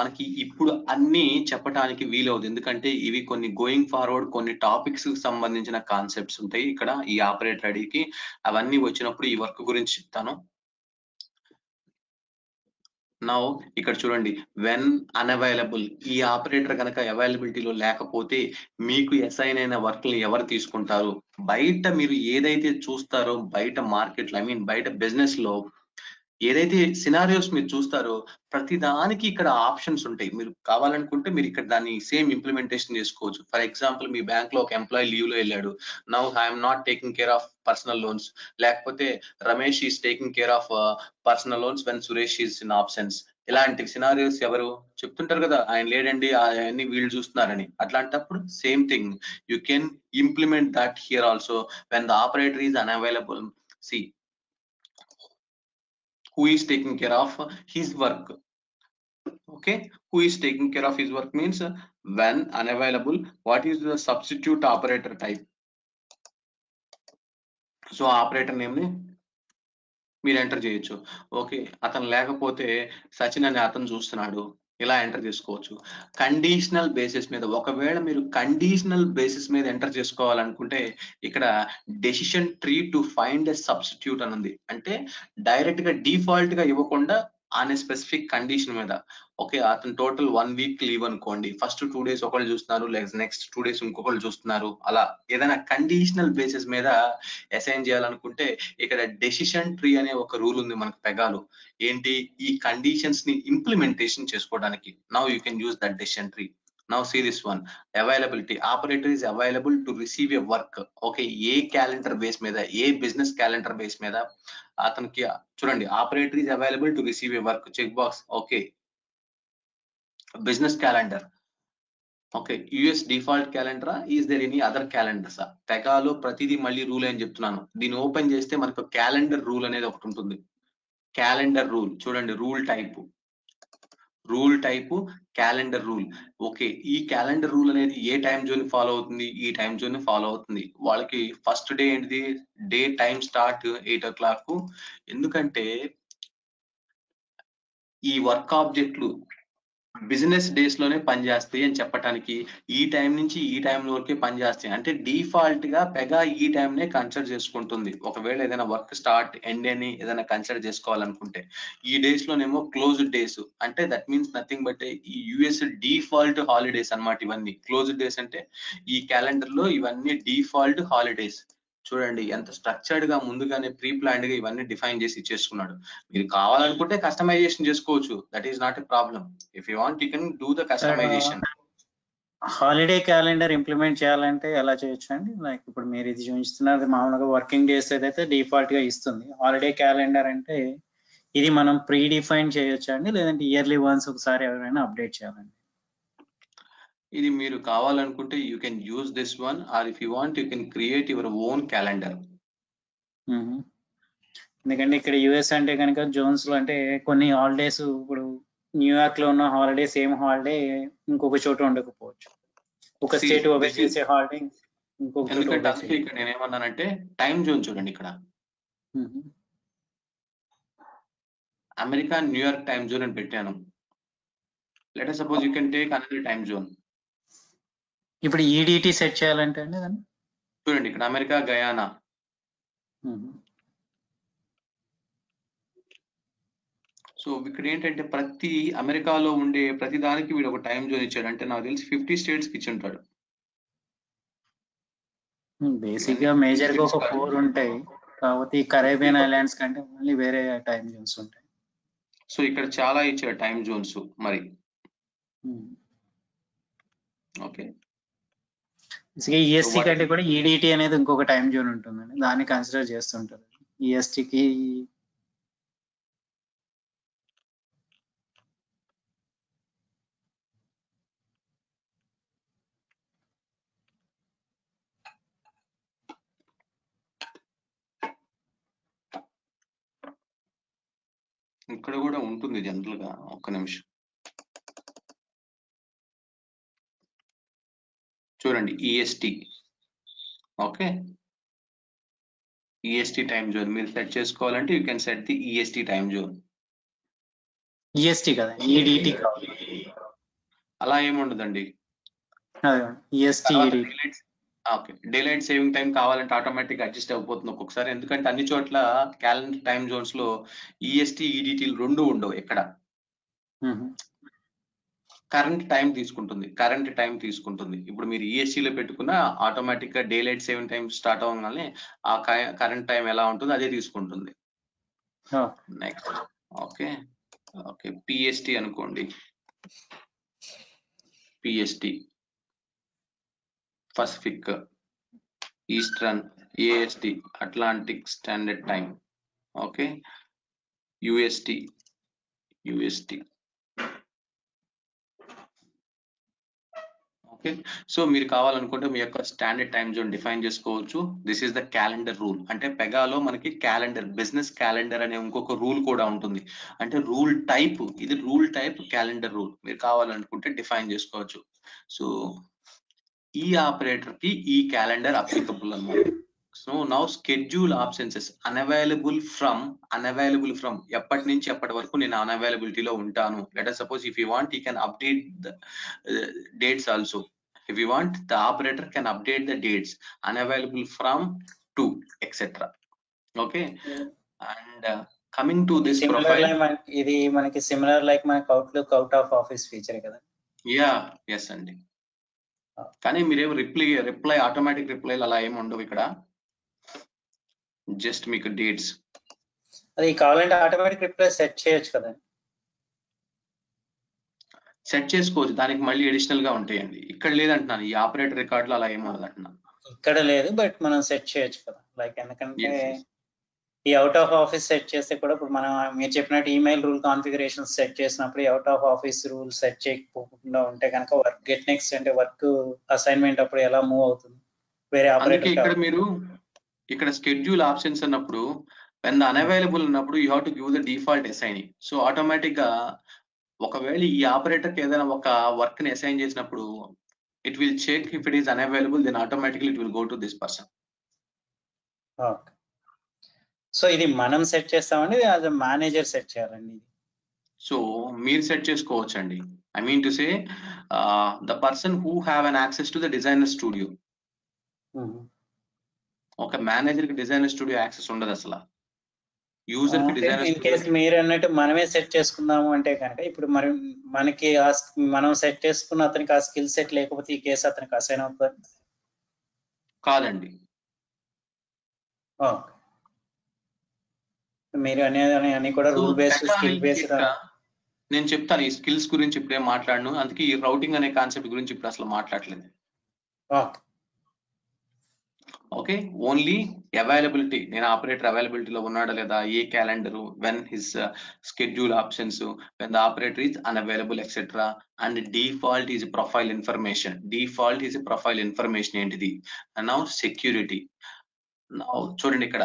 మనకి ఇప్పుడు అన్ని చెప్పడానికి వీలవుతుంది, ఎందుకంటే ఇవి కొన్ని going forward కొన్ని topics కి సంబంధించిన కాన్సెప్ట్స్ ఉంటాయి ఇక్కడ ఈ ఆపరేటర్ ఐడికి. అవన్నీ వచ్చినప్పుడు ఈ వర్క్ గురించి చెప్తాను. నౌ ఇక్కడ చూడండి, వెన్ అన్అవైలబుల్. ఈ ఆపరేటర్ కనుక అవైలబిలిటీలో లేకపోతే మీకు అసైన్ అయిన వర్క్లు ఎవరు తీసుకుంటారు? బయట మీరు ఏదైతే చూస్తారో బయట మార్కెట్లో, ఐ మీన్ బయట బిజినెస్ లో ఏదైతే సినారియోస్ మీరు చూస్తారో ప్రతి దానికి ఇక్కడ ఆప్షన్స్ ఉంటాయి. మీరు కావాలనుకుంటే మీరు ఇక్కడ దాన్ని సేమ్ ఇంప్లిమెంటేషన్ చేసుకోవచ్చు. ఫర్ ఎగ్జాంపుల్, మీ బ్యాంక్ లో ఒక ఎంప్లాయీ లీవ్ లో వెళ్ళాడు, now I'm not taking care of personal loans. లేకపోతే Ramesh is taking care of personal loans when Suresh is in absence. ఇలాంటి సినారియోస్ ఎవరు చెప్తుంటారు కదా, ఆయన లేడండి అవన్నీ వీళ్ళు చూస్తున్నారని. అట్లాంటప్పుడు same thing you can implement that here also when the operator is unavailable. See who is taking care of his work. Okay, who is taking care of his work means when unavailable, what is the substitute operator type? So operator name ni మీరు enter చేయొచ్చు. Okay, అతను లేకపోతే సచిన్ అనే అతను చూస్తున్నాడు, ఇలా enter చేసుకోవచ్చు. Conditional basis మీద, ఒకవేళ మీరు కండిషనల్ బేసిస్ మీద ఎంటర్ చేసుకోవాలనుకుంటే ఇక్కడ decision tree to find a substitute అని ఉంది. అంటే డైరెక్ట్ గా డిఫాల్ట్ గా ఇవ్వకుండా ఆన్ స్పెసిఫిక్ కండిషన్ మీద. ఓకే, అతను టోటల్ 1 వీక్ లీవ్ అనుకోండి, ఫస్ట్ 2 డేస్ ఒకళ్ళు చూస్తున్నారు, నెక్స్ట్ 2 డేస్ ఇంకొకళ్ళు చూస్తున్నారు, అలా ఏదైనా కండిషనల్ బేసిస్ మీద అసైన్ చేయాలనుకుంటే ఇక్కడ డెసిషన్ ట్రీ అనే ఒక రూల్ ఉంది మనకు పెగాలో. ఏంటి, ఈ కండిషన్స్ ని ఇంప్లిమెంటేషన్ చేసుకోవడానికి. Now you can use that decision tree. Now see this one, availability. Operator is available to receive a work. Okay, a calendar base మీద, ఏ బిజినెస్ క్యాలెండర్ బేస్ మీద అతనికి చూడండి, operator is available to receive a work, check box. Okay, business calendar. Okay, US default క్యాలెండరా, is there any other calendars? పెగాలో ప్రతిదీ మళ్ళీ rule అని చెప్తున్నాను. దీన్ని ఓపెన్ చేస్తే మనకు క్యాలెండర్ రూల్ అనేది ఒకటి ఉంటుంది. క్యాలెండర్ రూల్ చూడండి, rule type calendar rule. Okay, ఈ క్యాలెండర్ రూల్ అనేది ఏ టైం జోన్ ఫాలో అవుతుంది? ఈ టైం జోన్ ఫాలో అవుతుంది. వాళ్ళకి ఫస్ట్ డే ఏంటిది, డే టైం స్టార్ట్ 8 o'clock. ఎందుకంటే ఈ వర్క్ ఆబ్జెక్ట్లు బిజినెస్ డేస్ లోనే పనిచేస్తాయి అని చెప్పడానికి ఈ టైం నుంచి ఈ టైం వరకే పనిచేస్తాయి. అంటే డిఫాల్ట్ గా పెగా ఈ టైం నే కన్సిడర్ చేసుకుంటుంది. ఒకవేళ ఏదైనా వర్క్ స్టార్ట్ ఎండ్ అని ఏదైనా కన్సిడర్ చేసుకోవాలనుకుంటే ఈ డేస్ లోనేమో క్లోజ్డ్ డేస్. అంటే దట్ మీన్స్ నథింగ్ బట్ ఈ యుఎస్ డిఫాల్ట్ హాలిడేస్ అన్నమాట ఇవన్నీ. క్లోజ్డ్ డేస్ అంటే ఈ క్యాలెండర్ లో ఇవన్నీ డిఫాల్ట్ హాలిడేస్. చూడండి ఎంత స్ట్రక్చర్డ్ గా ముందుగానే ప్రీ ప్లాన్డ్ గా ఇవన్నీ డిఫైన్ చేసి ఇచ్చేసుకున్నాడు. మీరు కావాలనుకుంటే కస్టమైజేషన్ చేసుకోవచ్చు, that is not a problem. If you want you can do the customization. Holiday calendar implement చేయాలంటే ఎలా చేయొచ్చు అండి? లైక్ ఇప్పుడు మీరు ఇది చూపిస్తున్నది మామూలుగా వర్కింగ్ డేస్ ఏదైతే డిఫాల్ట్ గా ఇస్తుంది. హాలిడే క్యాలెండర్ అంటే ఇది మనం ప్రీ డిఫైన్ చేయొచ్చు అండి, లేదంటే ఇయర్లీ వన్స్ ఒకసారి ఎవరైనా అప్డేట్ చేయాలండి? ఇది మీరు కావాలనుకుంటే you can use this one, or if you want you can create your own calendar. ఎందుకంటే ఇక్కడ యుఎస్ అంటే కనుక జోన్స్ లో అంటే కొన్ని హాలిడేస్ ఇప్పుడు న్యూయార్క్ లో ఉన్న హాలిడే సేమ్ హాలిడే ఇంకొక చోట ఉండకపోవచ్చు. ఒక See, state obey this is- చేసే హాలిడే ఇంకొక చోట ఎందుకంటే ఒబే అందుకే ఇక్కడ నేను ఏమన్నానంటే టైం జోన్ చూడండి. ఇక్కడ అమెరికా న్యూయార్క్ టైం జోన్ అని పెట్టాను. Let us suppose you can take another time zone. ఇప్పుడు ఈడిటి సెట్ చేయాలంటే అండి దాన్ని చూడండి ఇక్కడ అమెరికా గయానా. సో ఇక్కడ ఏంటంటే ప్రతి అమెరికాలో ఉండే ప్రతి దానికి వీడు ఒక టైం జోన్ ఇచ్చాడు. అంటే నాకు తెలిసి 50 స్టేట్స్ కి ఇచ్చి ఉంటాడు. బేసిక్ గా మేజర్ గా ఒక 4 ఉంటాయి. కాకపోతే ఈ కరేబియన్ ఐలాండ్స్ కంటే మళ్ళీ వేరే టైం జోన్స్ ఉంటాయి. సో ఇక్కడ చాలా ఇచ్చాడు టైం జోన్స్ మరి. ఓకే, ఈఎస్టీ కంటే కూడా ఈడిటి అనేది ఇంకొక టైం జోన్ ఉంటుందండి, దాన్ని కన్సిడర్ చేస్తుంటారు. ఈఎస్టీకి ఇక్కడ కూడా ఉంటుంది జనరల్ గా. ఒక్క నిమిషం చూడండి, EST. Okay, EST time zone మీరు సెట్ చేసుకోవాలంటే you can set the EST time zone. EST కదా, ఈడిటి కావాలి. అలా ఏముండదండి. EST okay, daylight saving time కావాలంటే ఆటోమేటిక్ అడ్జస్ట్ అయిపోతుంది ఒక్కొక్కసారి. ఎందుకంటే అన్ని చోట్ల క్యాలెండర్ టైం జోన్స్ లో ఈఎస్టీ ఈడిటీలు రెండు ఉండవు. ఎక్కడ కరెంట్ టైం తీసుకుంటుంది. ఇప్పుడు మీరు ఈఎస్టీ లో పెట్టుకున్న ఆటోమేటిక్ గా డేలైట్ సేవింగ్ టైం స్టార్ట్ అవ్వగానే ఆ కరెంట్ టైం ఎలా ఉంటుందో అదే తీసుకుంటుంది. నెక్స్ట్ ఓకే పిఎస్టీ అనుకోండి. PST Pacific, Eastern, AST Atlantic standard time. Okay, UST. Okay, so మీరు కావాలనుకుంటే మీ యొక్క స్టాండర్డ్ టైం జోన్ డిఫైన్ చేసుకోవచ్చు. This is the calendar rule. అంటే పెగాలో మనకి క్యాలెండర్, బిజినెస్ క్యాలెండర్ అనే ఇంకొక రూల్ కూడా ఉంటుంది. అంటే రూల్ టైప్, ఇది రూల్ టైప్ క్యాలెండర్ రూల్. మీరు కావాలనుకుంటే డిఫైన్ చేసుకోవచ్చు. సో ఈ ఆపరేటర్ కి ఈ క్యాలెండర్ అప్లికబుల్ అన్నమాట. So now schedule absences unavailable from ఎప్పటి నుంచి ఎప్పటి వరకు నేను అన్అవైలబిలిటీలో ఉంటాను. Let us suppose if you want you can update the dates also. If you want, the operator can update the dates unavailable from to etc. Okay, and coming to this profile, ఇది మనకి similar like మనకి outlook out of office feature కదా. Yes అండి. కానీ మీరేమో reply automatic రిప్లైలు అలా ఏమి ఉండవు ఇక్కడ. జస్ట్ మీకు డేట్స్ అది కావాలంటే ఆటోమేటిక్ రిప్లై సెట్ చేయొచ్చు కదా. సెట్ చేసుకోవచ్చు, దానికి మళ్ళీ అడిషనల్ గా ఉంటాయండి. ఇక్కడ లేదంటున్నాను, ఈ ఆపరేటర్ రికార్డ్ లో అలా ఏమి ఉండదు అంటున్నాను. ఇక్కడ లేదు, బట్ మనం సెట్ చేయొచ్చు కదా. లైక్ ఎందుకంటే ఈ అవుట్ ఆఫ్ ఆఫీస్ సెట్ చేస్తే కూడా ఇప్పుడు మనం మీరు చెప్పినట్టు ఈమెయిల్ రూల్ కాన్ఫిగరేషన్ సెట్ చేసినప్పుడు out of office rule set చేయకపోకుండా ఉంటే కనుక వర్క్ గెట్ నెక్స్ట్ అంటే వర్క్ అసైన్మెంట్ అప్పుడు ఎలా మూవ్ అవుతుంది వేరే ఆపరేటర్. ఇక్కడ మీరు ఇక్కడ స్కెడ్యూల్ ఆప్షన్స్ అన్నప్పుడు when the unavailable ఉన్నప్పుడు you have to give the default assignee. So automatic గా ఒకవేళ ఈ ఆపరేటర్ కి ఏదైనా ఒక వర్క్ ని అసైన్ చేసినప్పుడు it will check if it is unavailable, then automatically it will go to this person. So ఇది మనం సెట్ చేస్తామండి, యాజ్ ఎ మేనేజర్ సెట్ చేయాలండి. సో మీరు సెట్ చేసుకోవచ్చు అండి. I mean to say the person who have an access to the designer studio. ఒక manager కి designer studio access ఉండదు అసలు. యూజర్ కి డిజైనర్ ఇన్ కేస్ మీరు అన్నట్టు మనమే సెట్ చేసుకుందాము అంటే కనుక ఇప్పుడు మరి మనకి మనం సెట్ చేసుకున్న అతనికి ఆ స్కిల్ సెట్ లేకపోతే ఈ కేసు అతనికి అసైన్ అవుతుంది కాదండి. మీరు అనేది కూడా రూల్ బేస్డ్ స్కిల్ బేస్డ్. నేను చెప్తాను ఈ స్కిల్స్ గురించి ఇప్పుడే మాట్లాడను, అందుకే ఈ రౌటింగ్ అనే కాన్సెప్ట్ గురించి ఇప్పుడు అసలు మాట్లాడలేదు. ఓకే, ఓన్లీ అవైలబిలిటీ, నేను ఆపరేటర్ అవైలబిలిటీలో ఉన్నాడా లేదా, a calendar, when his schedule options, when the operator is unavailable etcetera, and default is profile information. ఏంటిది? Now security. చూడండి ఇక్కడ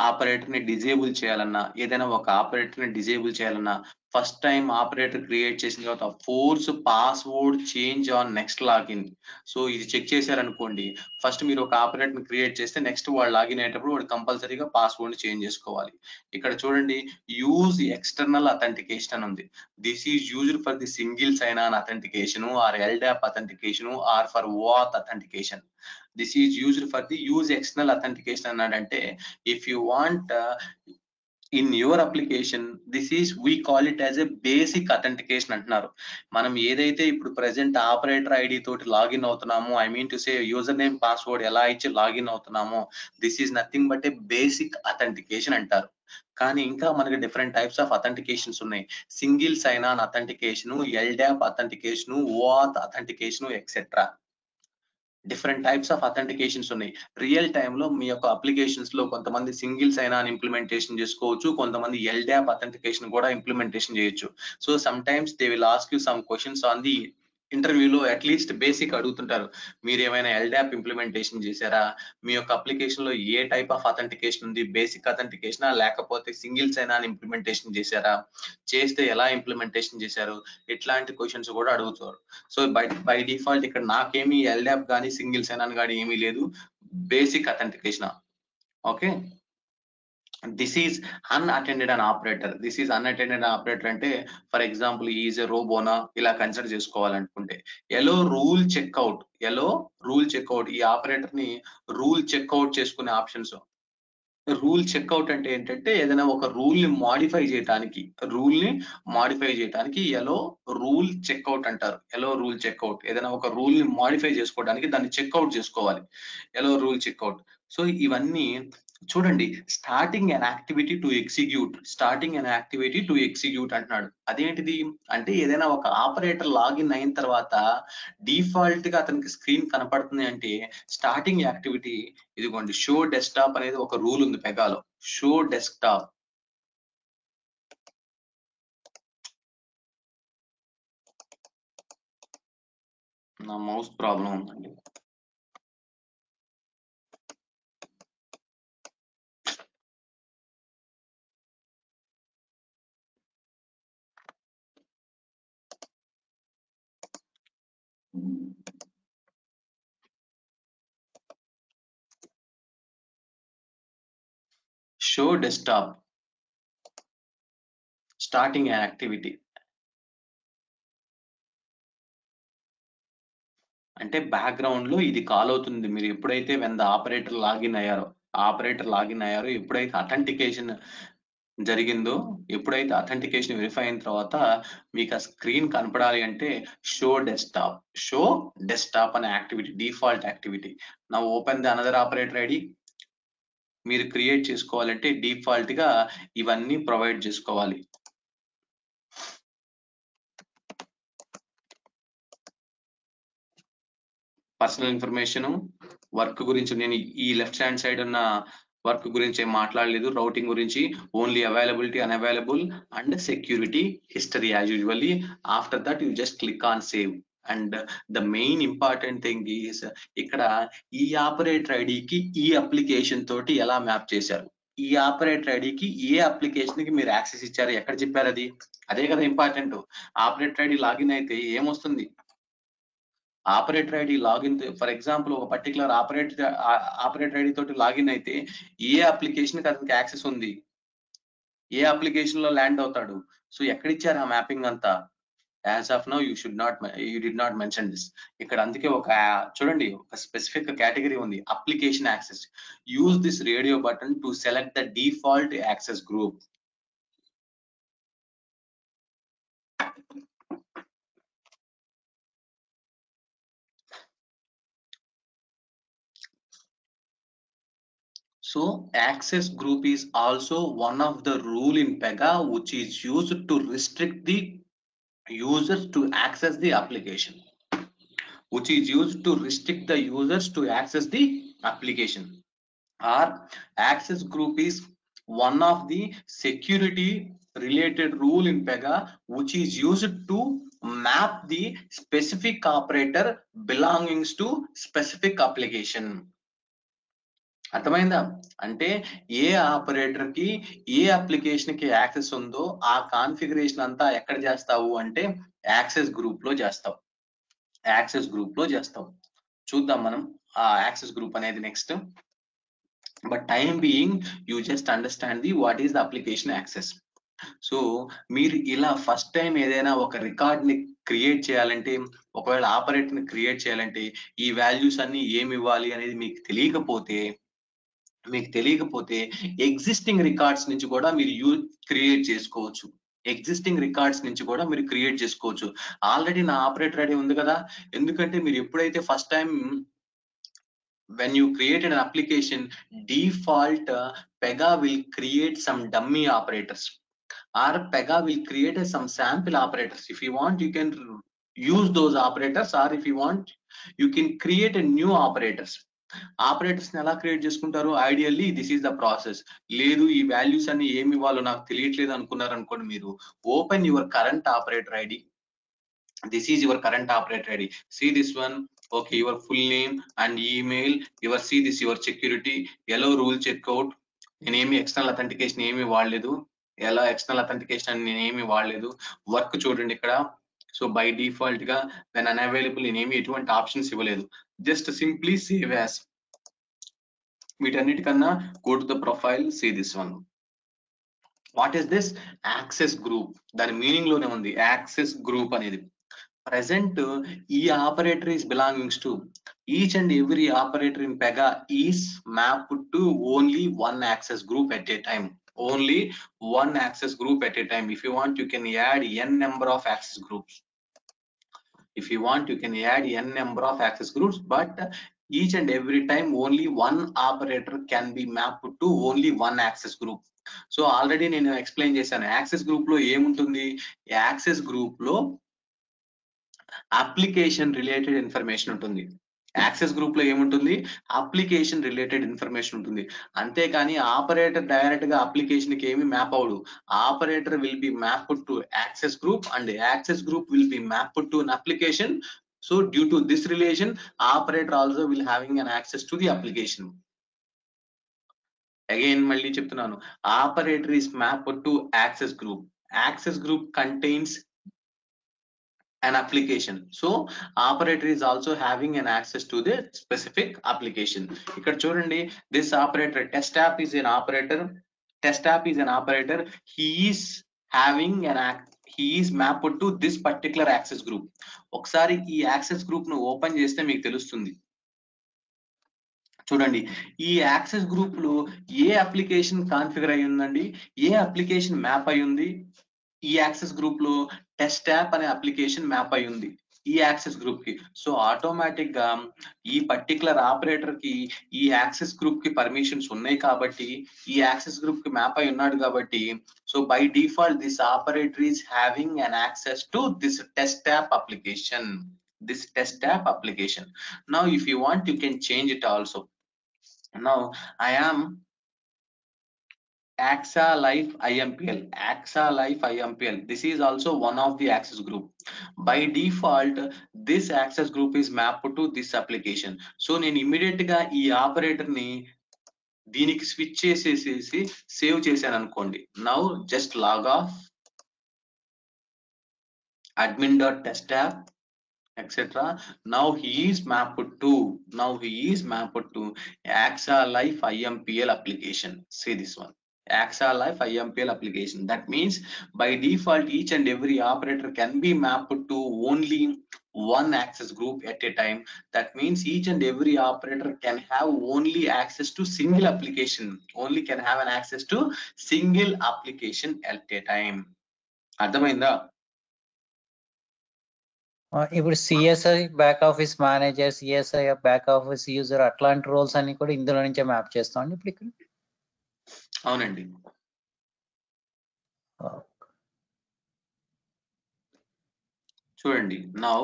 ఆపరేటర్ ని డిజేబుల్ చేయాలన్నా, ఏదైనా ఒక ఆపరేటర్ ని డిజేబుల్ చేయాలన్నా, ఫస్ట్ టైం ఆపరేటర్ క్రియేట్ చేసిన తర్వాత force password change on next login. So ఇది చెక్ చేశారనుకోండి, ఫస్ట్ మీరు ఒక ఆపరేటర్ ని క్రియేట్ చేస్తే నెక్స్ట్ వాడు లాగిన్ అయ్యేటప్పుడు వాడు కంపల్సరీగా పాస్వర్డ్ ని చేంజ్ చేసుకోవాలి. ఇక్కడ చూడండి, యూజ్ ఎక్స్టర్నల్ అథెంటికేషన్ అని ఉంది. This is used for the single sign on authentication or LDAP authentication or for OAuth authentication. This is used for the use external authentication అన్నాడంటే, if you want in your application, this is we call it as a basic authentication అంటున్నారు. మనం ఏదైతే ఇప్పుడు present operator ID తోటి login అవుతున్నామో, I mean to say user name password ఎలా ఇచ్చి login అవుతున్నామో, this is nothing but a basic authentication అంటారు. కానీ ఇంకా మనకి డిఫరెంట్ టైప్స్ ఆఫ్ అథెంటికేషన్స్ ఉన్నాయి. Single sign on authentication, LDAP authentication, OAuth authentication etcetera. Different types of authentications ఉన్నాయి. Real time లో మీ యొక్క అప్లికేషన్స్ లో కొంతమంది సింగిల్ సైన్ ఆన్ ఇంప్లిమెంటేషన్ చేసుకోవచ్చు, కొంతమంది LDAP అథెంటికేషన్ కూడా ఇంప్లిమెంటేషన్ చేయొచ్చు. So some times they will ask you some questions on the ఇంటర్వ్యూలో, అట్లీస్ట్ బేసిక్ అడుగుతుంటారు. మీరు ఏమైనా LDAP ఇంప్లిమెంటేషన్ చేశారా, మీ యొక్క అప్లికేషన్ లో ఏ టైప్ ఆఫ్ అథెంటికేషన్ ఉంది, బేసిక్ అథెంటికేషనా లేకపోతే సింగిల్ సైన్ ఆన్ ఇంప్లిమెంటేషన్ చేశారా, చేస్తే ఎలా ఇంప్లిమెంటేషన్ చేశారు, ఇట్లాంటి క్వశ్చన్స్ కూడా అడుగుతారు. సో బై డిఫాల్ట్ ఇక్కడ నాకేమీ LDAP కానీ సింగిల్ సైన్ ఆన్ కానీ ఏమీ లేదు, basic authentication. Okay, this is unattended an operator. This is unattended operator అంటే ఫర్ ఎగ్జాంపుల్ ఈజ్ రోబోనా ఇలా కన్సిడర్ చేసుకోవాలనుకుంటే, ఎలో రూల్ చెక్అవుట్, ఈ ఆపరేటర్ ని రూల్ చెక్అవుట్ చేసుకునే ఆప్షన్స్. రూల్ చెక్అవుట్ అంటే ఏంటంటే ఏదైనా ఒక రూల్ ని మాడిఫై చేయడానికి ఎలో రూల్ చెక్అవుట్ అంటారు. ఎలో రూల్ చెక్అవుట్, ఏదైనా ఒక రూల్ ని మాడిఫై చేసుకోవడానికి దాన్ని చెక్అవుట్ చేసుకోవాలి, ఎలో రూల్ చెక్అవుట్. సో ఇవన్నీ చూడండి, starting an activity to execute అంటున్నాడు. అదేంటిది అంటే ఏదైనా ఒక ఆపరేటర్ లాగిన్ అయిన తర్వాత డిఫాల్ట్ గా అతనికి స్క్రీన్ కనపడుతుంది అంటే స్టార్టింగ్ యాక్టివిటీ. ఇదిగోండి, షో డెస్క్టాప్ అనేది ఒక రూల్ ఉంది పెగాలో. షో డెస్క్టాప్, నా మౌస్ ప్రాబ్లం ఉందండి. Show desktop starting an activity అంటే బ్యాక్గ్రౌండ్ లో ఇది కాల్ అవుతుంది. మీరు ఎప్పుడైతే వెన్ ద ఆపరేటర్ లాగిన్ అయ్యారో, ఎప్పుడైతే అథెంటికేషన్ జరిగిందో, ఎప్పుడైతే అథెంటికేషన్ వెరిఫై అయిన తర్వాత మీకు ఆ స్క్రీన్ కనపడాలి అంటే షో డెస్క్టాప్ అనే యాక్టివిటీ, డిఫాల్ట్ యాక్టివిటీ. నా open the another operator ID మీరు క్రియేట్ చేసుకోవాలంటే డిఫాల్ట్ గా ఇవన్నీ ప్రొవైడ్ చేసుకోవాలి. పర్సనల్ ఇన్ఫర్మేషన్, వర్క్ గురించి నేను ఈ లెఫ్ట్ హ్యాండ్ సైడ్ ఉన్న వర్క్ గురించి ఏం మాట్లాడలేదు. రౌటింగ్ గురించి only availability, unavailable and security history as usually. After that you just click on save. And the main important thing is ఇక్కడ ఈ ఆపరేటర్ ఐడికి ఈ అప్లికేషన్ తోటి ఎలా మ్యాప్ చేశారు, ఈ ఆపరేటర్ ఐడికి ఏ అప్లికేషన్ కి మీరు యాక్సెస్ ఇచ్చారు, ఎక్కడ చెప్పారు, అదే కదా ఇంపార్టెంట్. ఆపరేటర్ ఐడి లాగిన్ అయితే ఏమొస్తుంది, operator ID login, for example ఒక పర్టికులర్ ఆపరేటర్ ఐడి తోటి లాగిన్ అయితే ఏ అప్లికేషన్ కి అతనికి యాక్సెస్ ఉంది, ఏ అప్లికేషన్ లో ల్యాండ్ అవుతాడు, సో ఎక్కడ ఇచ్చారు ఆ మ్యాపింగ్ అంతా. As of now you did not mention this. ఇక్కడ అందుకే ఒక చూడండి, ఒక స్పెసిఫిక్ కేటగిరీ ఉంది, application access. Use this radio button to select the default access group. So access group is also one of the rule in Pega which is used to restrict the users to access the application. Or access group is one of the security related rule in Pega which is used to map the specific operator belongings to specific application. అర్థమైందా? అంటే ఏ operator కి ఏ application కి access ఉందో ఆ configuration అంతా ఎక్కడ చేస్తావు అంటే యాక్సెస్ గ్రూప్ లో చేస్తావు. యాక్సెస్ గ్రూప్ లో చేస్తావు. చూద్దాం మనం ఆ యాక్సెస్ గ్రూప్ అనేది next. But time being you just understand the what is the application access. So మీరు ఇలా ఫస్ట్ టైం ఏదైనా ఒక రికార్డ్ ని క్రియేట్ చేయాలంటే, ఒకవేళ ఆపరేటర్ ని క్రియేట్ చేయాలంటే ఈ వాల్యూస్ అన్ని ఏమి ఇవ్వాలి అనేది మీకు తెలియకపోతే ఎగ్జిస్టింగ్ రికార్డ్స్ నుంచి కూడా మీరు క్రియేట్ చేసుకోవచ్చు. ఎగ్జిస్టింగ్ రికార్డ్స్ నుంచి కూడా మీరు క్రియేట్ చేసుకోవచ్చు. ఆల్రెడీ నా ఆపరేటర్ ఐడి ఉంది కదా, ఎందుకంటే మీరు ఎప్పుడైతే first time when you created an application, default Pega will create some dummy operators, or Pega will create some sample operators. If you want, you can use those operators, or if you want, you can create a new operators. Operators ని ఎలా create చేసుకుంటారు? Ideally this is the process. లేదు ఈ values అన్ని ఏమి ఇవ్వాలో నాకు తెలియట్లేదు అనుకున్నారు అనుకోండి, మీరు open your current operator ID. This is your current operator ID. See this one. Okay, your full name and email. See this your security. Yellow rule checkout. నేనేమి ఎక్స్టర్నల్ అథెంటికేషన్ ఏమి వాడలేదు. ఎలా ఎక్స్టర్నల్ అథెంటికేషన్ నేనేమి వాడలేదు. Work చూడండి ఇక్కడ. So by default గా when unavailable నేనేమి ఎటువంటి ఆప్షన్స్ ఇవ్వలేదు. Just simply save as. వీటన్నిటికన్నా go to the profile. See this one. What is this? Access group. దాని మీనింగ్ లోనే ఉంది యాక్సెస్ గ్రూప్ అనేది. Present e operator is belongs to each and every operator in Pega is mapped to only one access group at a time. Only one access group at a time. If you want, you can add n number of access groups. If you want, you can add n number of access groups, but each and every time only one operator can be mapped to only one access group. So already నేను explain చేశాను. Access group లో ఏముంటుంది? Access group లో application related information ఉంటుంది. Access group లో ఏముంటుంది? Application related information ఉంటుంది. అంతేకాని ఆపరేటర్ డైరెక్ట్ గా అప్లికేషన్ కి ఏమి మ్యాప్ అవడు. Operator will be mapped to access group and access group will be mapped to an application. So due to this relation, operator also will having an access to the application. Again మళ్ళీ చెప్తున్నాను, operator is mapped to access group. Access group contains an application. So operator is also having an access to the specific application. ఇక్కడ చూడండి, this operator test app is an operator. Test app is an operator. He is mapped to this particular access group. ఒకసారి ఈ access group ను open చేస్తే మీకు తెలుస్తుంది. చూడండి, ఈ యాక్సెస్ గ్రూప్ లో ఏ అప్లికేషన్ కాన్ఫిగర్ అయి ఉందండి, ఏ అప్లికేషన్ మ్యాప్ అయి ఉంది. ఈ యాక్సెస్ గ్రూప్ లో టెస్ట్ యాప్ అనే అప్లికేషన్ మ్యాప్ అయి ఉంది ఈ యాక్సెస్ గ్రూప్ కి. సో ఆటోమేటిక్ గా ఈ పర్టికులర్ ఆపరేటర్ కి ఈ యాక్సెస్ గ్రూప్ కి పర్మిషన్స్ ఉన్నాయి కాబట్టి, ఈ యాక్సెస్ గ్రూప్ కి మ్యాప్ అయి ఉన్నాడు కాబట్టి, so by default this operator is having an access to this test app application. This test app application. Now if you want, you can change it also. Now I am AXA Life IMPL. AXA Life IMPL. This is also one of the access group. By default, this access group is mapped to this application. So నేను immediate గా ఈ operator ని దీనికి switch చేసేసి save చేశాను అనుకోండి. Now just log off admin.testapp etc. Now he is mapped to AXA Life IMPL application. See this one, AXA Life IMPL application. That means by default each and every operator can be mapped to only one access group at a time. That means each and every operator can have only access to single application, only can have an access to single application at a time. అర్థమైందా? ఇప్పుడు CSI back office manager, CSI back office user అట్లాంటి roles అన్ని కూడా ఇందులో నుంచే map చేస్తామండి ఇప్పుడు ఇక్కడ. అవునండి. చూడండి, now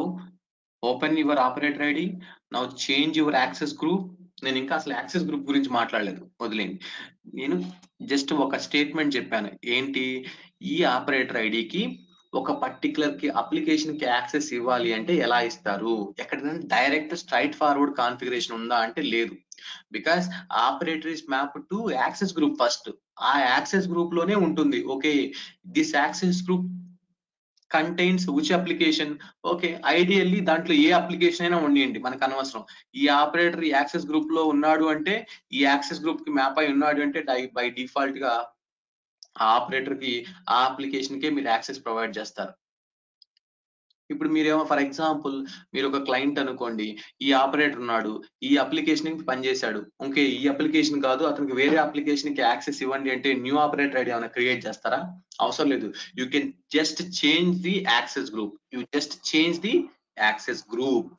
open your operator ID. Now change your access group. నేను ఇంకా అసలు యాక్సెస్ గ్రూప్ గురించి మాట్లాడలేదు, వదిలేండి. నేను జస్ట్ ఒక స్టేట్మెంట్ చెప్పాను. ఏంటి? ఈ ఆపరేటర్ ఐడికి ఒక పర్టికులర్ కి అప్లికేషన్ కి యాక్సెస్ ఇవ్వాలి అంటే ఎలా ఇస్తారు? ఎక్కడైనా డైరెక్ట్ స్ట్రైట్ ఫార్వర్డ్ కాన్ఫిగరేషన్ ఉందా అంటే లేదు. Because operator is map to access group first. ఆ యాక్సెస్ గ్రూప్ లోనే ఉంటుంది. Okay, this access group contains which application. Okay, ideally దాంట్లో ఏ అప్లికేషన్ అయినా ఉండియండి, మనకు అనవసరం. ఈ ఆపరేటర్ యాక్సెస్ గ్రూప్ లో ఉన్నాడు అంటే, ఈ యాక్సెస్ గ్రూప్ కి మ్యాప్ అయి ఉన్నాడు అంటే బై డిఫాల్ట్ గా ఆ ఆపరేటర్ కి ఆ అప్లికేషన్ కే మీరు యాక్సెస్ ప్రొవైడ్ చేస్తారు. ఇప్పుడు మీరేమో ఫర్ ఎగ్జాంపుల్ మీరు ఒక క్లయింట్ అనుకోండి, ఈ ఆపరేటర్ ఉన్నాడు, ఈ అప్లికేషన్ కి పనిచేశాడు. ఓకే, ఈ అప్లికేషన్ కాదు, అతనికి వేరే అప్లికేషన్ కి యాక్సెస్ ఇవ్వండి అంటే న్యూ ఆపరేటర్ ఐడి ఏమైనా క్రియేట్ చేస్తారా? అవసరం లేదు. You can just change the access group. You just change the access group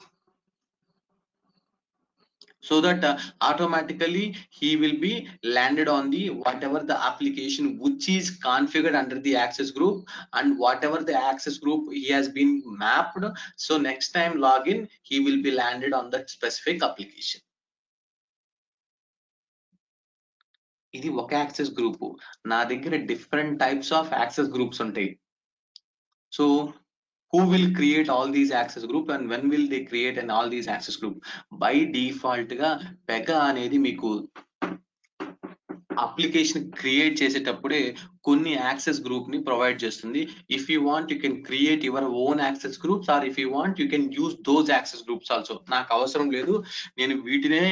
so that automatically he will be landed on the whatever the application which is configured under the access group, and whatever the access group he has been mapped, so next time login he will be landed on that specific application. ఇది ఒక access group. నా దగ్గర different types of access groups ఉంటాయి. So who will create all these access group and when will they create and all these access group? By default గా Pega అనేది మీకు application create చేసేటప్పుడే కొన్ని యాక్సెస్ గ్రూప్ ని provide చేస్తుంది. If you want you can create your own access groups, or if you want you can use those access groups also. నాకు అవసరం లేదు, నేను వీటినే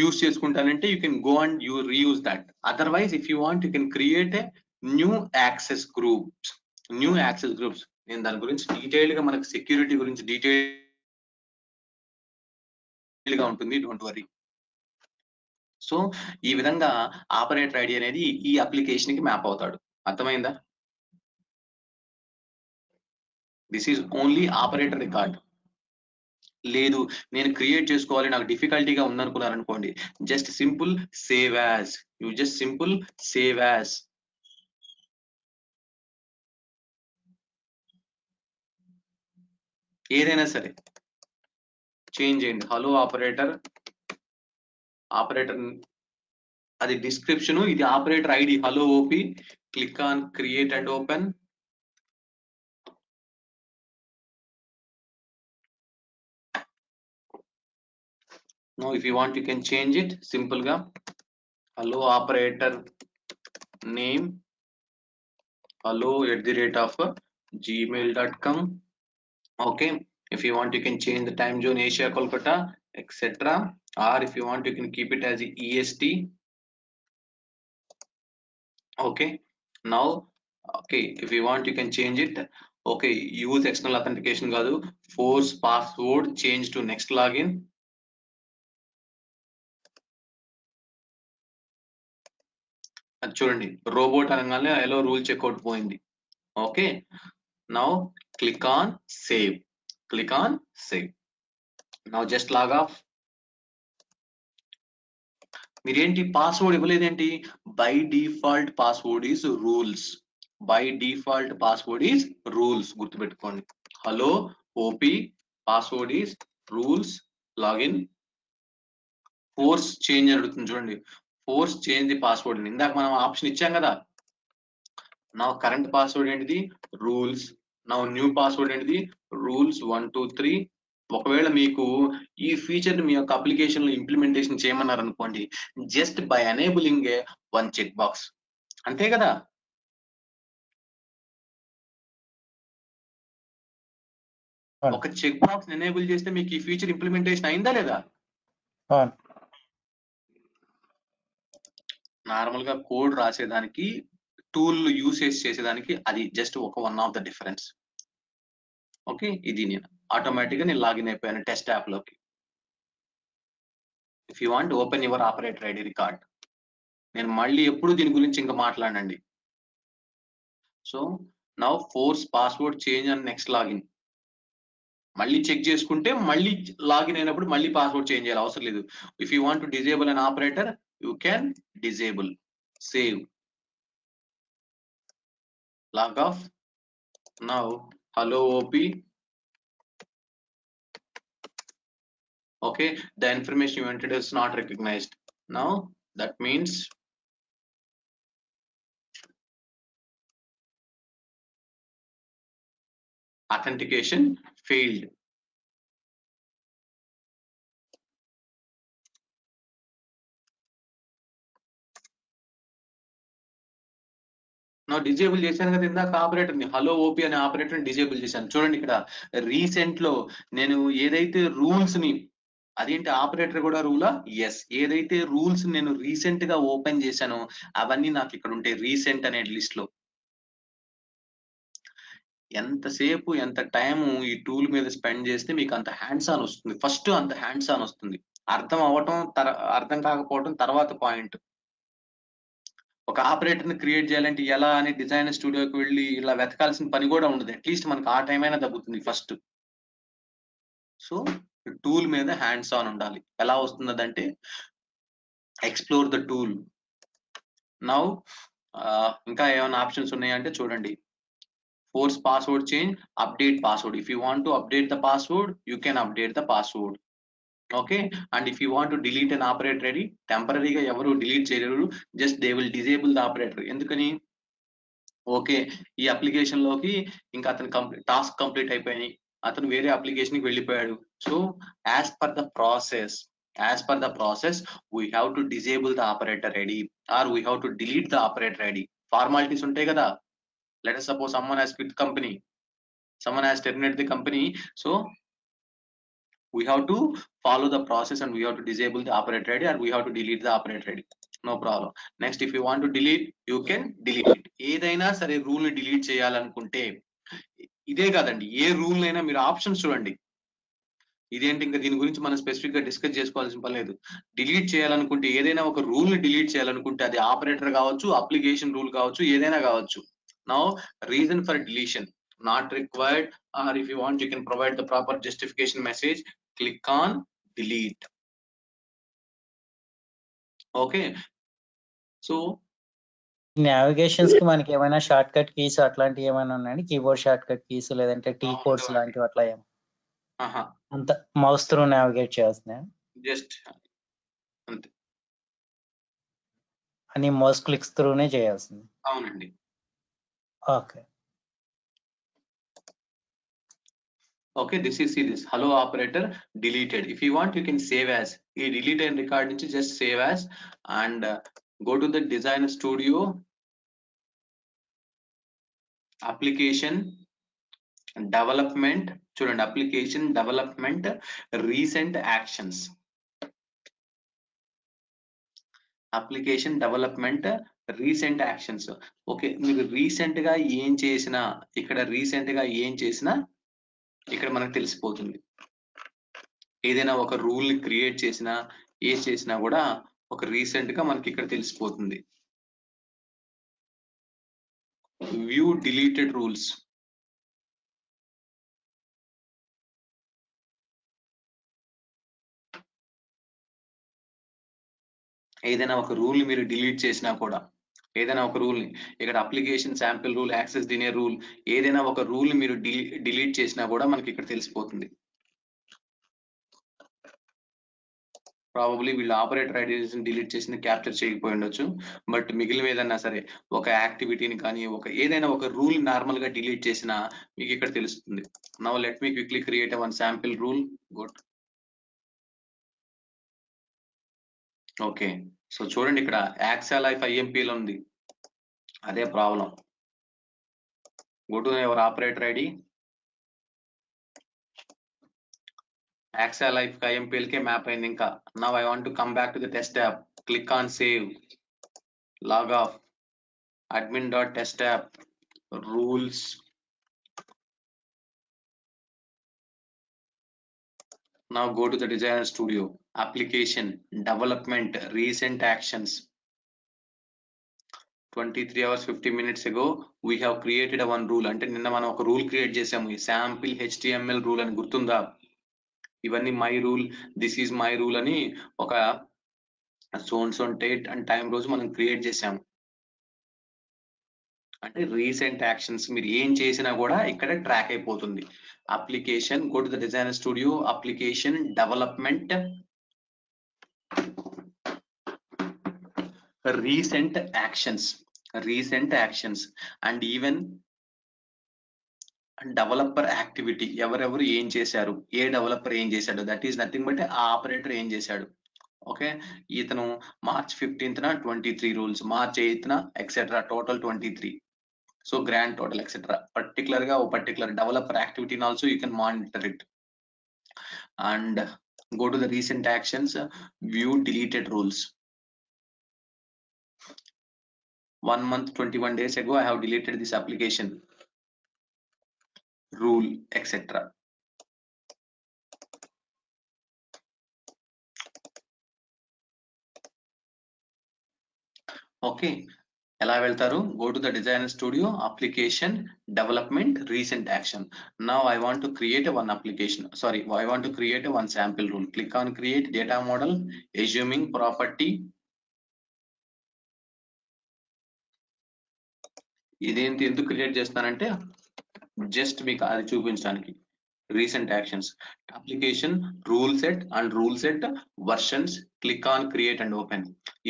యూస్ చేసుకుంటానంటే you can go and you reuse that. Otherwise if you want you can create a new access groups. నేను దాని గురించి detail గా, మనకు సెక్యూరిటీ గురించి డీటెయిల్ గా ఉంటుంది, డోంట్ వరీ. సో ఈ విధంగా ఆపరేటర్ ఐడి అనేది ఈ అప్లికేషన్ కి మ్యాప్ అవుతాడు. అర్థమైందా? This is only operator record. లేదు, నేను క్రియేట్ చేసుకోవాలి, నాకు డిఫికల్టీగా ఉందనుకున్నారనుకోండి, just simple save as. You just simple save as. ఏదైనా సరే చేంజ్ చేయండి. హలో ఆపరేటర్, ఆపరేటర్ అది డిస్క్రిప్షన్, ఇది operator ID hello OP. Click on create and open. Now if you want you can change it simple ga hello operator name hello@gmail.com. okay, if you want you can change the time zone Asia Kolkata etc, or if you want you can keep it as EST. okay, now okay, if you want you can change it. okay, use external authentication కాదు, force password change to next login. అది చూడండి, robot అనగానే hello rule checkout పోయింది. Okay, now click on save. Click on save. Now just log off. మీరేంటి password ఇవ్వలేదేంటి? By default password is rules. By default password is rules, గుర్తుపెట్టుకోండి. Hello OP password is rules login. Force change అని అడుగుతుంది చూడండి, force change the password. ఇందాక మనం option ఇచ్చాం కదా. నా కరెంట్ పాస్వర్డ్ ఏంటిది? రూల్స్. నా న్యూ పాస్వర్డ్ ఏంటిది? రూల్స్ 1 2 3. ఒకవేళ మీకు ఈ ఫీచర్ మీ యొక్క అప్లికేషన్ లో ఇంప్లిమెంటేషన్ చేయమన్నారు అనుకోండి, just by enabling a one check box, అంతే కదా. ఒక చెక్ బాక్స్ ఎనేబుల్ చేస్తే మీకు ఈ ఫీచర్ ఇంప్లిమెంటేషన్ అయిందా లేదా? నార్మల్ గా కోడ్ రాసేదానికి, టూల్ యూసేజ్ చేసేదానికి అది జస్ట్ ఒక one of the difference. Okay, ఇది నేను ఆటోమేటిక్ గా నేను లాగిన్ అయిపోయాను టెస్ట్ యాప్ లోకి. If you want open your operator ID record. నేను మళ్ళీ ఎప్పుడు దీని గురించి ఇంకా మాట్లాడండి. So now force password change and next login. మళ్ళీ చెక్ చేసుకుంటే మళ్ళీ లాగిన్ అయినప్పుడు మళ్ళీ పాస్వర్డ్ చేంజ్ చేయాలి, అవసరం లేదు. If you want to disable an operator you can disable. Save, log off. Now hello op. okay, the information you entered is not recognized. Now that means authentication failed. నా disable చేశాను కదా ఇందాక operator ని, hello OP అనే operator ని disable చేశాను. చూడండి ఇక్కడ రీసెంట్ లో నేను ఏదైతే రూల్స్ ని, అదేంటి ఆపరేటర్ కూడా రూలా? ఎస్. ఏదైతే రూల్స్ నేను రీసెంట్ గా ఓపెన్ చేశానో అవన్నీ నాకు ఇక్కడ ఉంటాయి రీసెంట్ అనే లిస్ట్ లో. ఎంతసేపు ఎంత టైం ఈ టూల్ మీద స్పెండ్ చేస్తే మీకు అంత హ్యాండ్స్ ఆన్ వస్తుంది. ఫస్ట్ అంత హ్యాండ్స్ ఆన్ వస్తుంది. అర్థం కాకపోవడం తర్వాత పాయింట్. ఒక ఆపరేటర్ ని క్రియేట్ చేయాలంటే ఎలా అని డిజైన్ స్టూడియోకి వెళ్ళి ఇలా వెతకాల్సిన పని కూడా ఉండదు. అట్లీస్ట్ మనకు ఆ టైం అయినా తగ్గుతుంది ఫస్ట్. సో టూల్ మీద హ్యాండ్స్ ఆన్ ఉండాలి. ఎలా వస్తున్నదంటే ఎక్స్ప్లోర్ ద టూల్. నౌ ఇంకా ఏమైనా ఆప్షన్స్ ఉన్నాయంటే చూడండి. Force password change, update password. If you want to update the password, you can update the password. Okay, and if you want to delete an operator ID, temporary గా ఎవరు delete చేయలేరు, just they will disable the operator. ఎందుకని? Okay, ఈ application లోకి ఇంకా అతను task complete అయిపోయినాయి, అతను వేరే అప్లికేషన్ కి వెళ్ళిపోయాడు. So as per the process we have to disable the operator ID or we have to delete the operator ID. Formalities ఉంటాయి కదా. Let us suppose someone has quit company, someone has terminated the company, so we have to follow the process and we have to disable the operator ID or we have to delete the operator ID. No problem. Next, if you want to delete, you can delete it. ఏదైనా సరే rule ని delete చేయాలనుకుంటే, ఇదే కాదండి ఏ rule అయినా మీరు options చూడండి. ఇదేంటి ఇంకా దీని గురించి మనం స్పెసిఫిక్ గా డిస్కస్ చేసుకోవాల్సిన పని లేదు. డిలీట్ చేయాలనుకుంటే, ఏదైనా ఒక రూల్ ని డిలీట్ చేయాలనుకుంటే అది ఆపరేటర్ కావచ్చు, అప్లికేషన్ రూల్ కావచ్చు, ఏదైనా కావచ్చు. Now reason for deletion not required, or if you want you can provide the proper justification message. Click on delete. Okay, so navigations కి మనకి ఏమైనా షార్ట్ కట్ కీస్ అట్లాంటివి ఏమైనా ఉన్నాయండి? కీబోర్డ్ షార్ట్ కట్ కీస్ లేదంటే టీ కోడ్స్ లాంటివి అట్లా ఏమో అంత మౌస్ త్రూ నావిగేట్ చేస్తున్నాయి? జస్ట్ అంతే, అని మౌస్ క్లిక్స్ త్రూనే చేయాల్సింది. అవునండి. Okay, okay, this is this hello operator deleted. If you want you can save as ఈ delete అయిన రికార్డ్ నుంచి just save as and go to the design studio, application development. చూడండి application development recent actions, application development recent actions. Okay, మీరు recent గా ఏం చేసినా ఇక్కడ ఇక్కడ మనకు తెలిసిపోతుంది. ఏదైనా ఒక రూల్ ని క్రియేట్ చేసినా చేసినా కూడా ఒక రీసెంట్ గా మనకి ఇక్కడ తెలిసిపోతుంది. View deleted rules. ఏదైనా ఒక రూల్ మీరు డిలీట్ చేసినా కూడా, ఏదైనా ఒక రూల్ ని ఇక్కడ application sample rule, access డినే rule, ఏదైనా ఒక రూల్ ని మీరు డిలీట్ చేసినా కూడా మనకి ఇక్కడ తెలిసిపోతుంది. ప్రాబబ్లీ వీళ్ళు ఆపరేటర్ ఐడీస్ డిలీట్ చేసింది క్యాప్చర్ చేయకపోయి ఉండొచ్చు, బట్ మిగిలిన ఏదైనా సరే ఒక యాక్టివిటీని కానీ ఏదైనా ఒక రూల్ నార్మల్ గా డిలీట్ చేసినా మీకు ఇక్కడ తెలుస్తుంది. Now let me quickly create one sample rule. Good. Okay, so చూడండి ఇక్కడ యాక్సాలైఫ్ ఐఎంపీలో ఉంది, అదే problem. Go to your operator ID, AXA Life IMPL కే మ్యాప్ అయింది ఇంకా. Now I want to come back to the test app. Click on save, log off, admin.test app, rules, now go to the designer studio, application development recent actions. 23 hours 50 minutes ago we have created a one rule. అంటే నిన్న మనం ఒక rule create చేసాము, ఈ sample HTML rule అని గుర్తుందా? ఇవన్నీ my rule, this is my rule అని ఒక సోన్ డేట్ అండ్ టైం రోజు మనం క్రియేట్ చేసాము. అంటే రీసెంట్ యాక్షన్స్ మీరు ఏం చేసినా కూడా ఇక్కడ ట్రాక్ అయిపోతుంది. Application, go to the designer studio, application development recent actions and even developer activity, ఎవరెవరు ఏం చేశారు, ఏ డెవలపర్ ఏం చేశాడు, దట్ ఈస్ నథింగ్ బట్ ఆ ఆపరేటర్ ఏం చేశాడు. ఓకే, ఇతను March 15th 23 rules, March 8th etcetera, total 23. So grand total etcetera. Particular గా ఓ particular developer activity also you can monitor it. And go to the recent actions, view deleted rules. 1 month 21 days ago I have deleted this application, rule, etc. Okay, ఎలా వెళ్తారు? go to the designer studio, application, development, recent action. Now I want to create a one application, sorry, I want to create a one sample rule. Click on create data model, assuming property. ఇదేంటి, ఎందుకు create చేస్తానంటే just మీకు అది చూపించడానికి. Recent actions, application, rule set and rule set versions, click on create and open.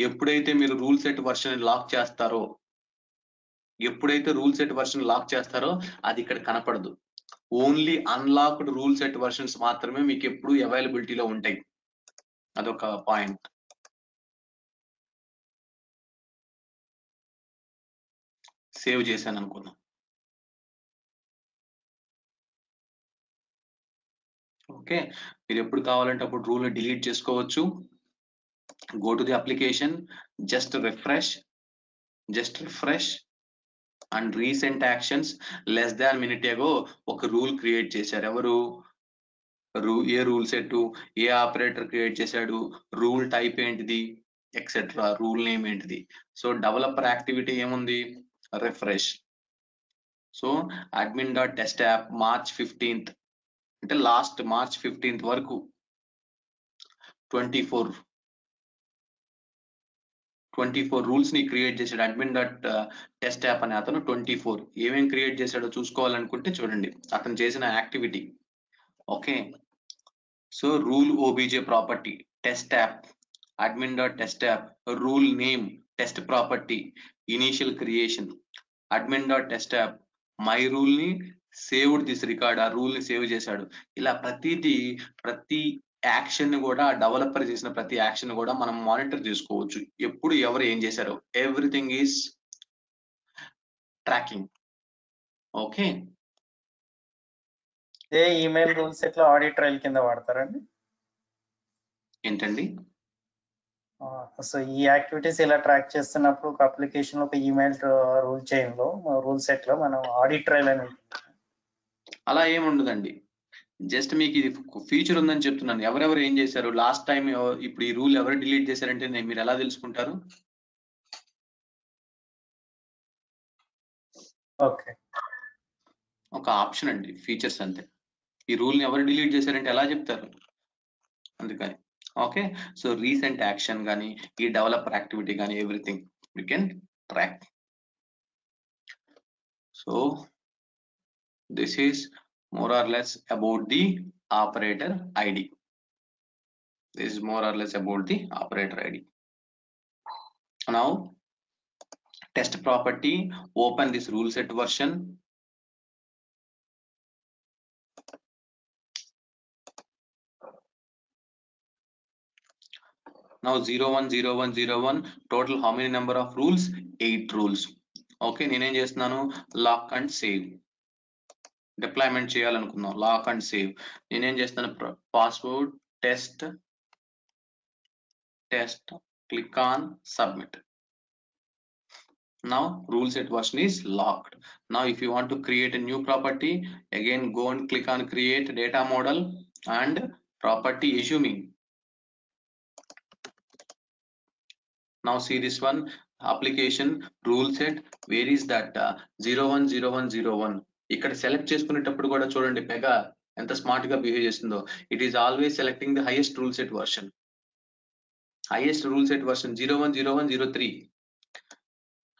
ఎప్పుడైతే మీరు rule set version lock చేస్తారో, ఎప్పుడైతే రూల్ సెట్ వర్షన్ లాక్ చేస్తారో అది ఇక్కడ కనపడదు. Only unlocked rule set versions మాత్రమే మీకు ఎప్పుడు అవైలబిలిటీలో ఉంటాయి. అదొక పాయింట్. సేవ్ చేశాను అనుకున్నాం. ఓకే, మీరు ఎప్పుడు కావాలంటే అప్పుడు రూల్ డిలీట్ చేసుకోవచ్చు. Go to the application, just refresh and recent actions. Less than minute ago ఒక రూల్ క్రియేట్ చేశారు. ఎవరు? ఏ రూల్ సెట్, ఏ ఆపరేటర్ క్రియేట్ చేశాడు, రూల్ టైప్ ఏంటిది, ఎక్సెట్రా, రూల్ నేమ్ ఏంటిది. సో డెవలపర్ యాక్టివిటీ ఏముంది? Refresh. So admin dot test app March 15th అంటే లాస్ట్ మార్చ్ 15th వరకు 24 రూల్స్ ని క్రియేట్ చేశాడు అడ్మిన్ డాట్ టెస్ట్ యాప్ అనే అతను. 24 ఏమేం క్రియేట్ చేశాడో చూసుకోవాలనుకుంటే చూడండి అతను చేసిన activity. Okay, so rule OBJ property, test app, admin dot test app, rule name, test property, initial creation, admin dot test app, my rule ni saved this record, ఆ rule ని save చేశాడు. ఇలా ప్రతి action ని కూడా, developer చేసిన ప్రతి action కూడా మనం మానిటర్ చేసుకోవచ్చు. ఎప్పుడు ఎవరు ఏం చేశారో everything is tracking. Okay, A email rule set లో ఆడిట్ ట్రయల్ కింద వాడతారండి? ఏంటండి? సో ఈ యాక్టివిటీస్ ఇలా ట్రాక్ చేస్తున్నప్పుడు ఒక అప్లికేషన్ లో ఒక ఈమెయిల్ రూల్ చైన్ లో, రూల్ సెట్ లో మనం ఆడిట్ ట్రయల్ అని అలా ఏముండదండి. జస్ట్ మీకు ఇది ఫీచర్ ఉందని చెప్తున్నాను. ఎవరెవరు ఏం చేశారు లాస్ట్ టైం, ఇప్పుడు ఈ రూల్ ఎవరు డిలీట్ చేశారంటే మీరు ఎలా తెలుసుకుంటారు? ఓకే, ఒక ఆప్షన్ అండి, ఫీచర్స్ అంతే. ఈ రూల్ ని ఎవరు డిలీట్ చేశారంటే ఎలా చెప్తారు? అందుకని. ఓకే, సో రీసెంట్ యాక్షన్ కానీ, ఈ డెవలపర్ యాక్టివిటీ కానీ, everything you can track. So this is more or less about the operator ID. This is more or less about the operator ID. Now test property, open this rule set version. Now 010101 total how many number of rules? 8 rules. Okay, నేనేం చేస్తున్నాను, lock and save. Deployment చేయాలనుకున్నాం, lock and save. నేనేం చేస్తాను, password test, click on submit. Now rule set version is locked. Now if you want to create a new property, again go and click on create data model and property assuming. Now see this one, application rule set, where is that 010101. ఇక్కడ select చేసుకునేటప్పుడు కూడా చూడండి Pega ఎంత smart గా behave చేస్తుందో. It is always selecting the highest rule set version. Highest rule set version 010103.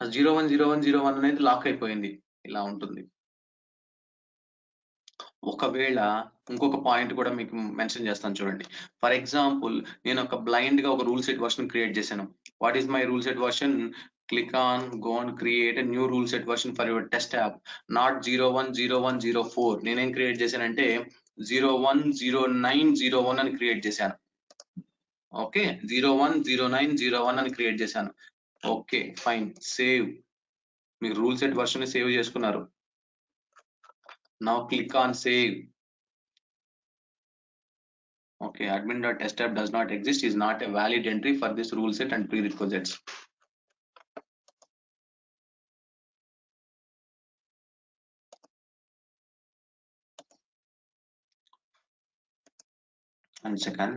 010101 అనేది lock అయిపోయింది. ఇలా ఉంటుంది. ఒకవేళ ఇంకొక పాయింట్ కూడా మీకు మెన్షన్ చేస్తాను చూడండి. ఫర్ ఎగ్జాంపుల్ నేను ఒక బ్లైండ్ గా ఒక రూల్ సెట్ వర్షన్ క్రియేట్ చేశాను. What is my rule set version? click on go and create a new rule set version for your test app, not 010104. నేనేం క్రియేట్ చేశానంటే 010901 అని క్రియేట్ చేశాను. ఓకే 010901 అని క్రియేట్ చేశాను. Okay fine, save. మీరు rule set version ని save చేసుకున్నారు. Now click on save. Okay, admin.testapp does not exist, is not a valid entry for this rule set and prerequisites. One second.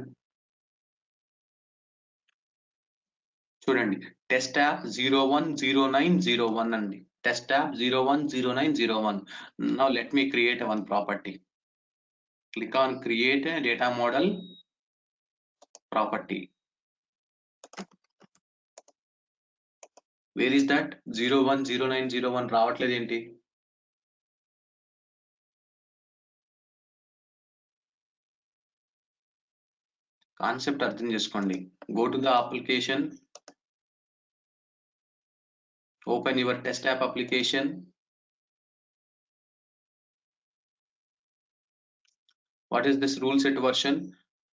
చూడండి test app 010901 అండి. Test app 010901. Now let me create one property. Click on create a data model property. Where is that 010901 రావట్లేదు ఏంటి? Concept అర్థం చేసుకోండి. Go to the application. Open your test app application. What is this rule set version?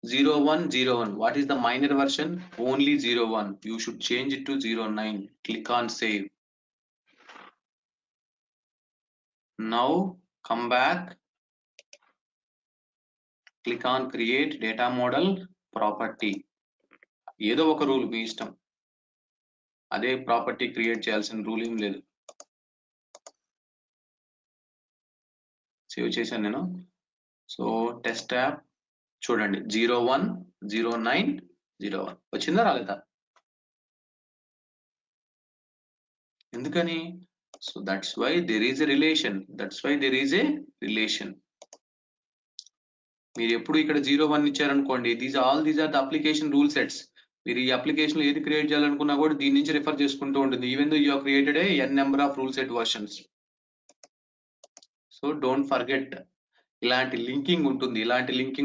0101. What is the minor version? Only 01. You should change it to 09. Click on save. Now come back. Click on create data model property. ఏదో ఒక rule మీ ఇష్టం. అదే property create చేయాల్సిన rule ఏం లేదు. Save చేశాను నేను. So test app చూడండి 010901 వచ్చిందా రాలేదా? ఎందుకని? So that's why there is a relation. మీరు ఎప్పుడు ఇక్కడ 01 ఇచ్చారనుకోండి, these are the application rule sets. మీరు ఈ అప్లికేషన్ లో ఏది క్రియేట్ చేయాలనుకున్నా కూడా దీని నుంచి రిఫర్ చేసుకుంటూ ఉంటుంది. Even though you have created a n number of rule set versions. So don't forget, ఇలాంటి లింకింగ్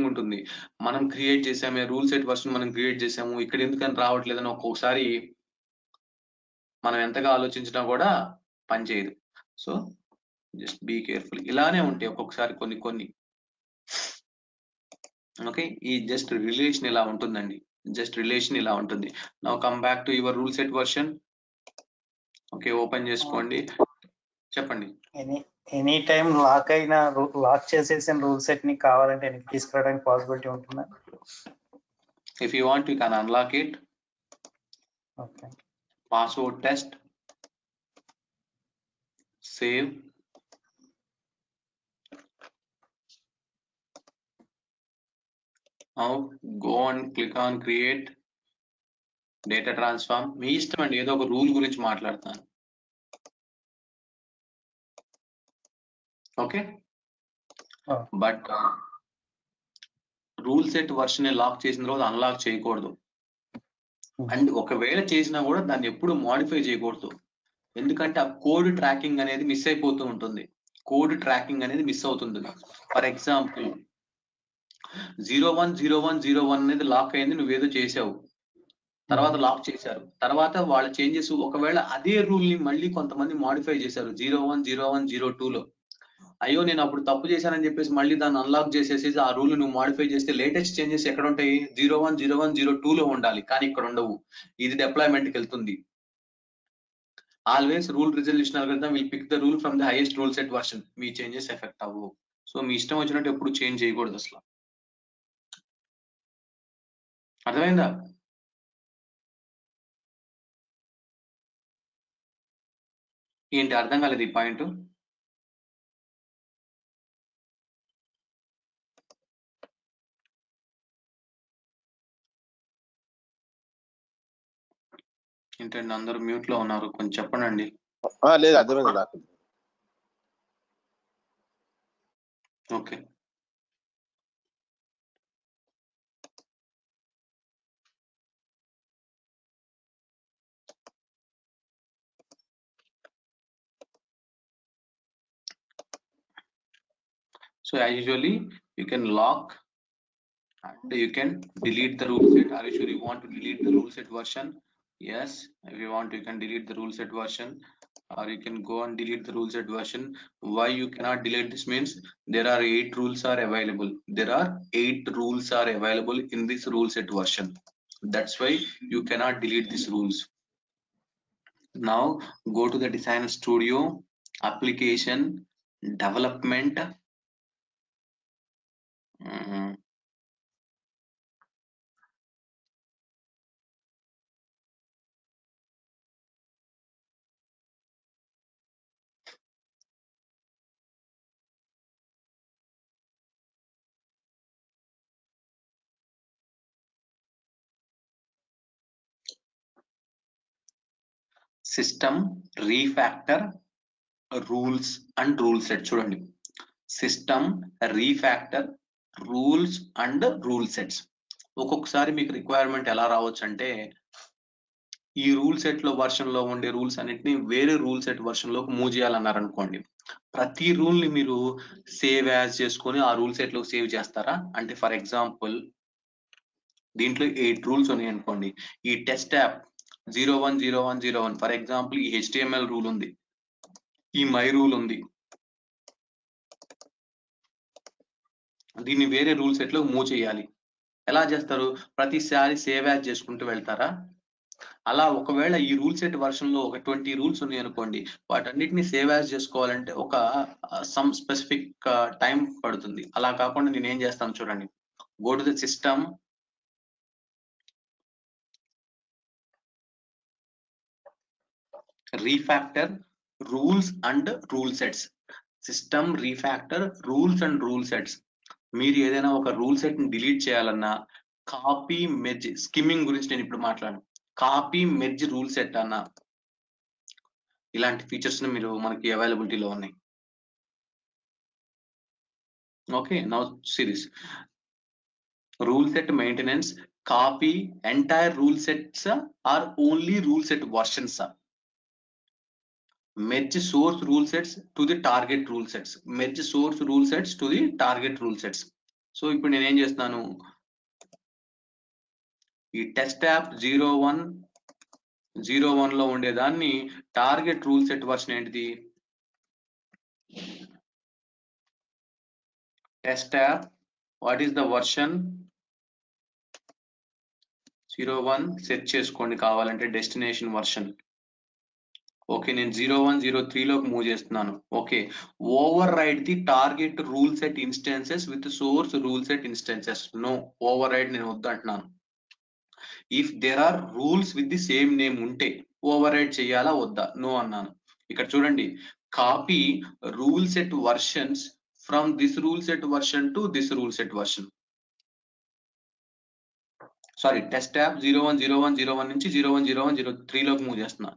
ఉంటుంది. మనం క్రియేట్ చేసామే రూల్ సెట్ వర్షన్, మనం క్రియేట్ చేసాము, ఇక్కడ ఎందుకని రావట్లేదని ఒక్కొక్కసారి మనం ఎంతగా ఆలోచించినా కూడా పనిచేయదు. So just be careful. ఇలానే ఉంటాయి ఒక్కొక్కసారి కొన్ని. ఓకే, ఈ జస్ట్ రిలేషన్ ఇలా ఉంటుందండి. Now come back to your rule set version. Okay, open చేసుకోండి. చెప్పండి. ఎనీ టైం లాక్ చేసేసిన రూల్ సెట్ ని కావాలంటే తీసుకురావడానికి పాసిబిలిటీ ఉంటుందా? If you want, you can unlock it. Okay, Password test. Save. Now go and click on create data transform. మీ ఇష్టం అండి, ఏదో ఒక రూల్ గురించి మాట్లాడతాను. Okay, but rule set version lock చేసిన తర్వాత అన్లాక్ చేయకూడదు. అండ్ ఒకవేళ చేసినా కూడా దాన్ని ఎప్పుడు మోడిఫై చేయకూడదు. ఎందుకంటే ఆ కోడ్ ట్రాకింగ్ అనేది మిస్ అయిపోతూ ఉంటుంది. ఫర్ ఎగ్జాంపుల్ 010101 అనేది లాక్ అయింది, నువ్వేదో చేసావు, తర్వాత లాక్ చేశారు, తర్వాత వాళ్ళ చేంజెస్ ఒకవేళ అదే రూల్ ని మళ్ళీ కొంతమంది మోడిఫై చేశారు 010102లో. అయ్యో నేను అప్పుడు తప్పు చేశానని చెప్పేసి మళ్ళీ దాన్ని అన్లాక్ చేసేసి ఆ రూల్ నువ్వు మోడిఫై చేస్తే లేటెస్ట్ చేంజెస్ ఎక్కడ ఉంటాయి? 010102లో ఉండాలి, కానీ ఇక్కడ ఉండవు. ఇది డిప్లాయ్మెంట్ కి వెళ్తుంది. Always rule resolution algorithm will pick the rule from the highest rule set version. మీ చేంజెస్ ఎఫెక్ట్ అవ్వవు. సో మీ ఇష్టం వచ్చినట్టు ఎప్పుడు చేంజ్ చేయకూడదు అసలు. అర్థమైందా? ఏంటి అర్థం కాలేదు ఈ పాయింట్? ఏంటండి అందరూ మ్యూట్ లో ఉన్నారు, కొంచెం చెప్పండి. లేదు, అర్థమైంది నాకు. Okay, so as usually you can lock and you can delete the rule set, or you want to delete the rule set version. Yes, if you want, you can delete the rule set version, or you can go and delete the rule set version. Why you cannot delete this means there are 8 rules are available. There are 8 rules are available in this rule set version. That's why you cannot delete these rules. Now go to the Design Studio, application, development. System, refactor, rules and rule set. చూడండి, system, refactor, rules and rule sets. ఒక్కొక్కసారి మీకు requirement ఎలా రావచ్చు అంటే, ఈ rule set లో version లో ఉండే రూల్స్ అన్నిటిని వేరే రూల్ సెట్ వర్షన్ లోకి మూవ్ చేయాలన్నారు అనుకోండి. ప్రతి రూల్ ని మీరు సేవ్ యాజ్ చేసుకొని ఆ రూల్ సెట్ లో సేవ్ చేస్తారా అంటే, ఫర్ ఎగ్జాంపుల్ దీంట్లో 8 రూల్స్ ఉన్నాయి అనుకోండి. ఈ టెస్ట్ యాప్ 010101 ఫర్ ఎగ్జాంపుల్ ఈ HTML రూల్ ఉంది, ఈ మై రూల్ ఉంది, దీన్ని వేరే రూల్ సెట్ లో మూవ్ చేయాలి. ఎలా చేస్తారు? ప్రతిసారి సేవ్ యాజ్ చేసుకుంటూ వెళ్తారా? అలా ఒకవేళ ఈ రూల్ సెట్ వర్షన్ లో ఒక 20 రూల్స్ ఉన్నాయి అనుకోండి, వాటన్నిటిని సేవ్ యాజ్ చేసుకోవాలంటే ఒక సమ్ స్పెసిఫిక్ టైం పడుతుంది. అలా కాకుండా నేను ఏం చేస్తాను చూడండి, go to the system, refactor, rules and rule sets. System, refactor, rules and rule sets. మీరు ఏదైనా ఒక రూల్ సెట్ ని డిలీట్ చేయాలన్నా, కాపీ మెర్జ్, స్కిమ్మింగ్ గురించి నేను ఇప్పుడు మాట్లాడాను, కాపీ మెర్జ్ రూల్ సెట్ అన్న, ఇలాంటి ఫీచర్స్ మీరు మనకి అవైలబిలిటీలో ఉన్నాయి. Okay, now see this rule set maintenance, copy entire rule sets or only rule set versions, merge source rule sets to the target rule sets, merge source rule sets to the target rule sets. So ఇప్పుడు నేను ఏం చేస్తున్నాను, ఈ test app 0101 లో ఉండేదాన్ని target rule set version ఏంటిది, test app, what is the version 01 set చేసుకోండి కావాలంటే డెస్టినేషన్ వర్షన్. ఓకే, నేను 0103 లోకి మూవ్ చేస్తున్నాను. Okay, override the target rule set instances with source rule set instances. No, override నేను వద్దంటున్నాను. If there are rules with the same name ఉంటే override చేయాలా వద్దా, నో అన్నాను. ఇక్కడ చూడండి, copy rule set versions from this rule set version to this rule set version. Sorry, test app 010101 నుంచి 010103 లోకి మూవ్ చేస్తున్నా.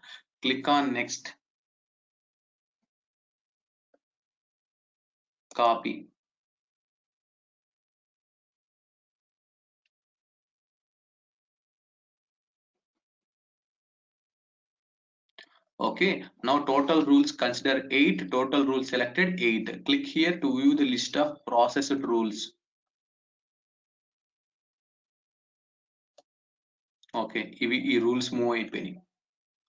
Click on next, copy. Okay, now total rules, consider 8, total rules selected 8. Click here to view the list of processed rules. Okay, ఈ rules move అయిపోయినాయి.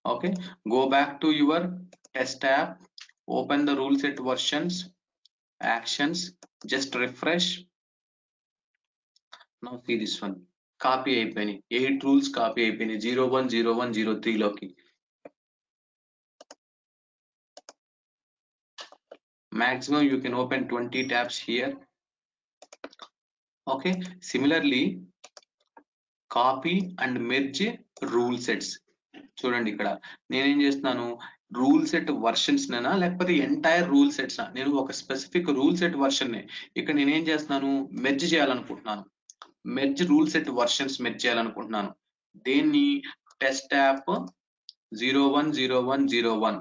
Okay, go back to your test tab, open the rule set versions, actions, just refresh. Now see this one, copy అయిపోయినాయి, 8 rules copy అయిపోయినాయి 010103 లోకి. Maximum you can open 20 tabs here. Okay, similarly copy and merge rule sets. చూడండి, ఇక్కడ నేనేం చేస్తున్నాను, rule set versions నేనా లేకపోతే entire rule sets, నేను ఒక స్పెసిఫిక్ రూల్ సెట్ వర్షన్ ని ఇక్కడ నేనేం చేస్తున్నాను, మెర్జ్ చేయాలనుకుంటున్నాను. Merge rule set versions merge చేయాలనుకుంటున్నాను. దేన్ని, test app 010101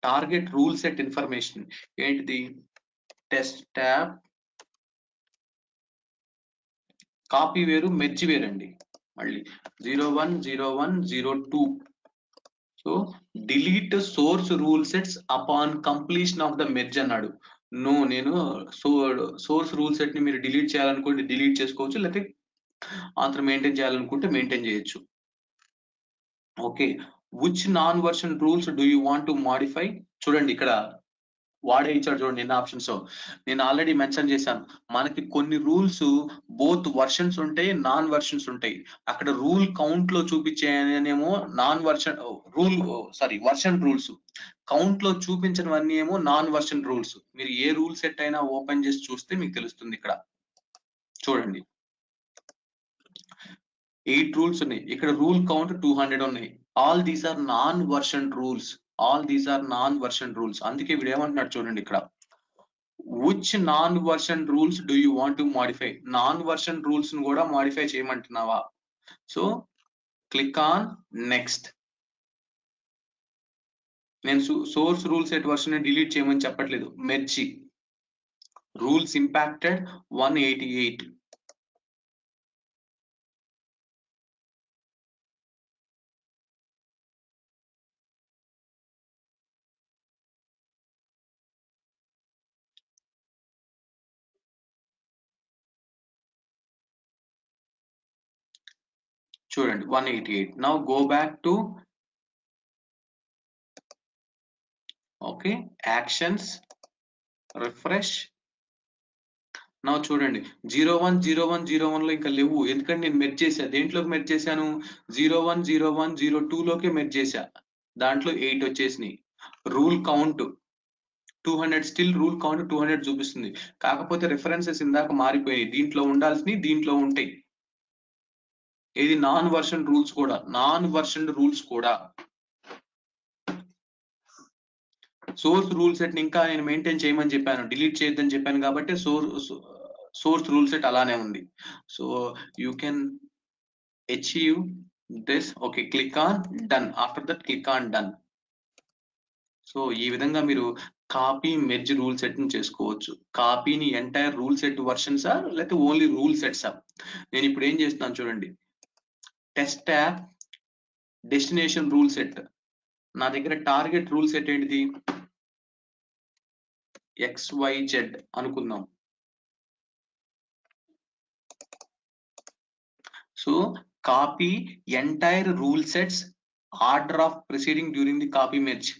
target rule set information ఏంటిది, టెస్ట్ యాప్, కాపీ వేరు మెర్జ్ వేరండి. మళ్ళీ 010102. So delete source rule sets upon completion of the merge అన్నాడు. నో, నేను సోర్స్ రూల్ సెట్ ని మీరు డిలీట్ చేయాలనుకుంటే డిలీట్ చేసుకోవచ్చు, లేకపోతే ఆన్సర్ మెయింటైన్ చేయాలనుకుంటే మెయింటైన్ చేయొచ్చు. Okay, which non version rules do you want to modify? చూడండి ఇక్కడ వాడే ఇచ్చాడు చూడండి ఎన్ని ఆప్షన్స్. నేను ఆల్రెడీ మెన్షన్ చేశాను, మనకి కొన్ని రూల్స్ బోత్ వర్షన్స్ ఉంటాయి, నాన్ వర్షన్స్ ఉంటాయి. అక్కడ రూల్ కౌంట్ లో చూపించేనేమో non version rule, sorry version rules. Count లో చూపించినవన్నీ ఏమో నాన్ వర్షన్ రూల్స్. మీరు ఏ రూల్ సెట్ అయినా ఓపెన్ చేసి చూస్తే మీకు తెలుస్తుంది. ఇక్కడ చూడండి 8 రూల్స్ ఉన్నాయి, ఇక్కడ రూల్ కౌంట్ 200 ఉన్నాయి. All these are non version rules, all these are non version rules. అందుకే వీడు ఏమంటున్నాడు చూడండి ఇక్కడ, which non version rules do you want to modify? Non version rules ను కూడా మాడిఫై చేయమంటున్నావా? So click on next. నేను source rule set version delete చేయమని చెప్పట్లేదు. Merged rules impacted 188. చూడండి 188. Now go back to okay actions, refresh. నా చూడండి 010101 లో ఇంకా లేవు, ఎందుకంటే నేను మెర్జ్ చేశా. దేంట్లోకి మెర్జ్ చేశాను? 010102 లోకి మెర్జ్ చేశా. దాంట్లో 8 వచ్చేసినాయి. Rule count 200, still rule count 200 చూపిస్తుంది. కాకపోతే రిఫరెన్సెస్ ఇందాక మారిపోయాయి, దీంట్లో ఉండాల్సినవి దీంట్లో ఉంటాయి. ఇది నాన్ వర్షన్ రూల్స్ కూడా, నాన్ వర్షన్ రూల్స్ కూడా. సోర్స్ రూల్ సెట్ ఇంకా నేను మెయింటైన్ చేయమని చెప్పాను, డిలీట్ చేయొద్దని చెప్పాను కాబట్టి సోర్స్ రూల్ సెట్ అలానే ఉంది. So you can achieve this. Okay, click on done. After that click on done. So ఈ విధంగా మీరు కాపీ మెర్జ్ రూల్ సెట్ ని చేసుకోవచ్చు. కాపీని ఎంటైర్ రూల్ సెట్ వర్షన్సా లేకపోతే ఓన్లీ రూల్ సెట్సా? నేను ఇప్పుడు ఏం చేస్తున్నాను చూడండి, test tab destination rule set. నా దగ్గర టార్గెట్ రూల్ సెట్ ఏంటిది? XYZ అనుకుందాం. So copy entire rule sets, order of proceeding during the copy merge.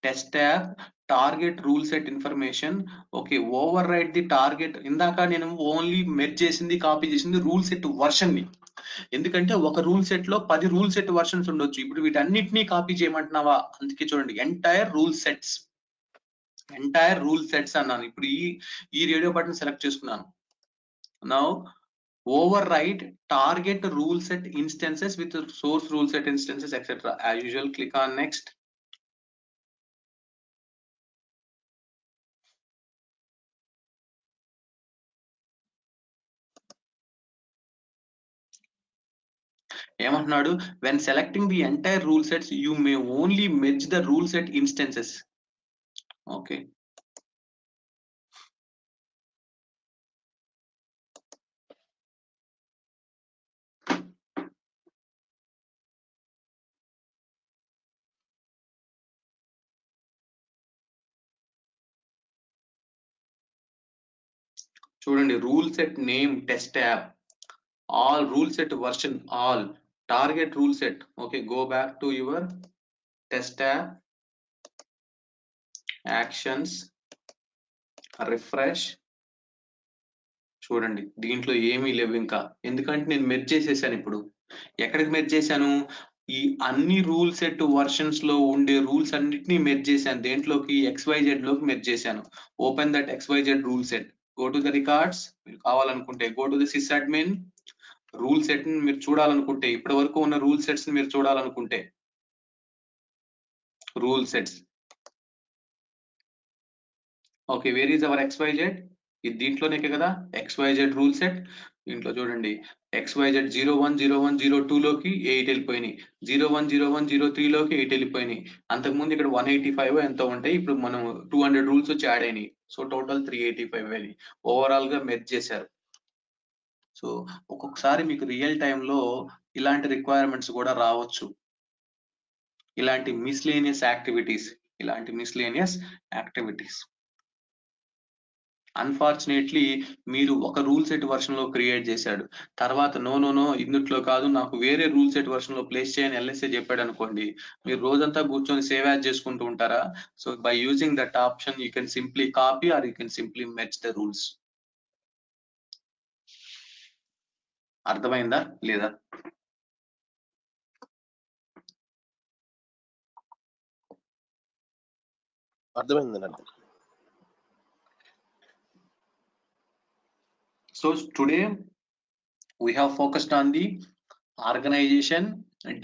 Test tab target rule set information. Okay, over right the target. ఇందాక నేను only merge చేసింది, copy చేసింది rule set version ని. ఎందుకంటే ఒక rule set లో 10 rule set versions ఉండొచ్చు. ఇప్పుడు వీటన్నిటిని కాపీ చేయమంటున్నావా? అందుకే చూడండి entire rule sets, entire rule sets అన్నాను. ఇప్పుడు ఈ రేడియో బటన్ సెలెక్ట్ చేసుకున్నాను. Now override target rule set instances with source rule set instances etc. As usual, click on next. ఏమంటున్నాడు? when selecting the entire rule sets you may only merge the rule set instances. Okay, చూడండి rule set name test tab, all rule set version, all target rule set. Okay, go back to your test tab, actions, refresh. చూడండి దీంట్లో ఏమీ లేవు ఇంకా, ఎందుకంటే నేను merge చేసేసాను. ఇప్పుడు ఎక్కడికి మెర్జ్ చేశాను? ఈ అన్ని రూల్ సెట్ వర్షన్స్ లో ఉండే రూల్స్ అన్నిటినీ మెర్జ్ చేశాను. దేంట్లోకి? XYZ లోకి మెర్జ్ చేశాను. Open that XYZ rule set, go to the records. మీరు కావాలనుకుంటే go to the sys admin. Rule set ని మీరు చూడాలనుకుంటే, ఇప్పటి వరకు ఉన్న రూల్ సెట్స్ ని మీరు చూడాలనుకుంటే rule sets. Okay, where is our XYZ? ఇది దీంట్లోనే కదా XYZ రూల్ సెట్. దీంట్లో చూడండి XYZ 010102 లోకి 8 వెళ్ళిపోయినాయి, 010103 లోకి 8 వెళ్ళిపోయినాయి. అంతకుముందు ఇక్కడ 185 ఎంతో ఉంటాయి, ఇప్పుడు మనం 200 రూల్స్ వచ్చి యాడ్ అయినాయి. సో టోటల్ 385 అని ఓవరాల్ గా మెర్జ్ చేశారు. సో ఒక్కొక్కసారి మీకు రియల్ టైంలో ఇలాంటి రిక్వైర్మెంట్స్ కూడా రావచ్చు, ఇలాంటి మిస్లేనియస్ యాక్టివిటీస్, ఇలాంటి మిస్లేనియస్ యాక్టివిటీస్. అన్ఫార్చునేట్లీ మీరు ఒక రూల్ సెట్ వర్షన్ లో క్రియేట్ చేశాడు, తర్వాత నో ఇందుట్లో కాదు నాకు వేరే రూల్ సెట్ వర్షన్ లో ప్లేస్ చేయని ఎల్ఎస్ఏ చెప్పాడు అనుకోండి, మీరు రోజంతా కూర్చొని సేవ్ యాజ్ చేసుకుంటూ ఉంటారా? So by using that option you can simply copy or you can simply merge the rules. అర్థమైందా లేదా? అర్థమైందండి. So today we have focused on the organization,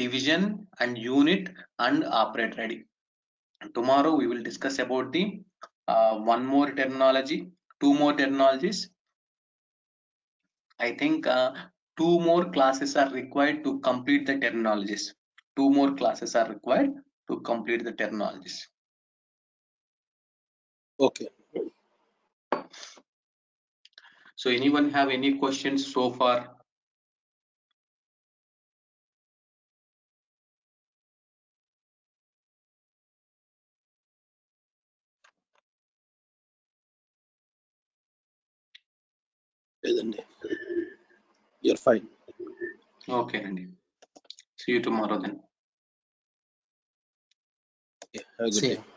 division and unit and operate ready. Tomorrow we will discuss about the one more terminology, two more terminologies. I think 2 more classes are required to complete the terminologies. 2 more classes are required to complete the terminologies. Okay. So anyone have any questions so far? లేదండి. You are fine. Okay, Andy. See you tomorrow then. Have a good day.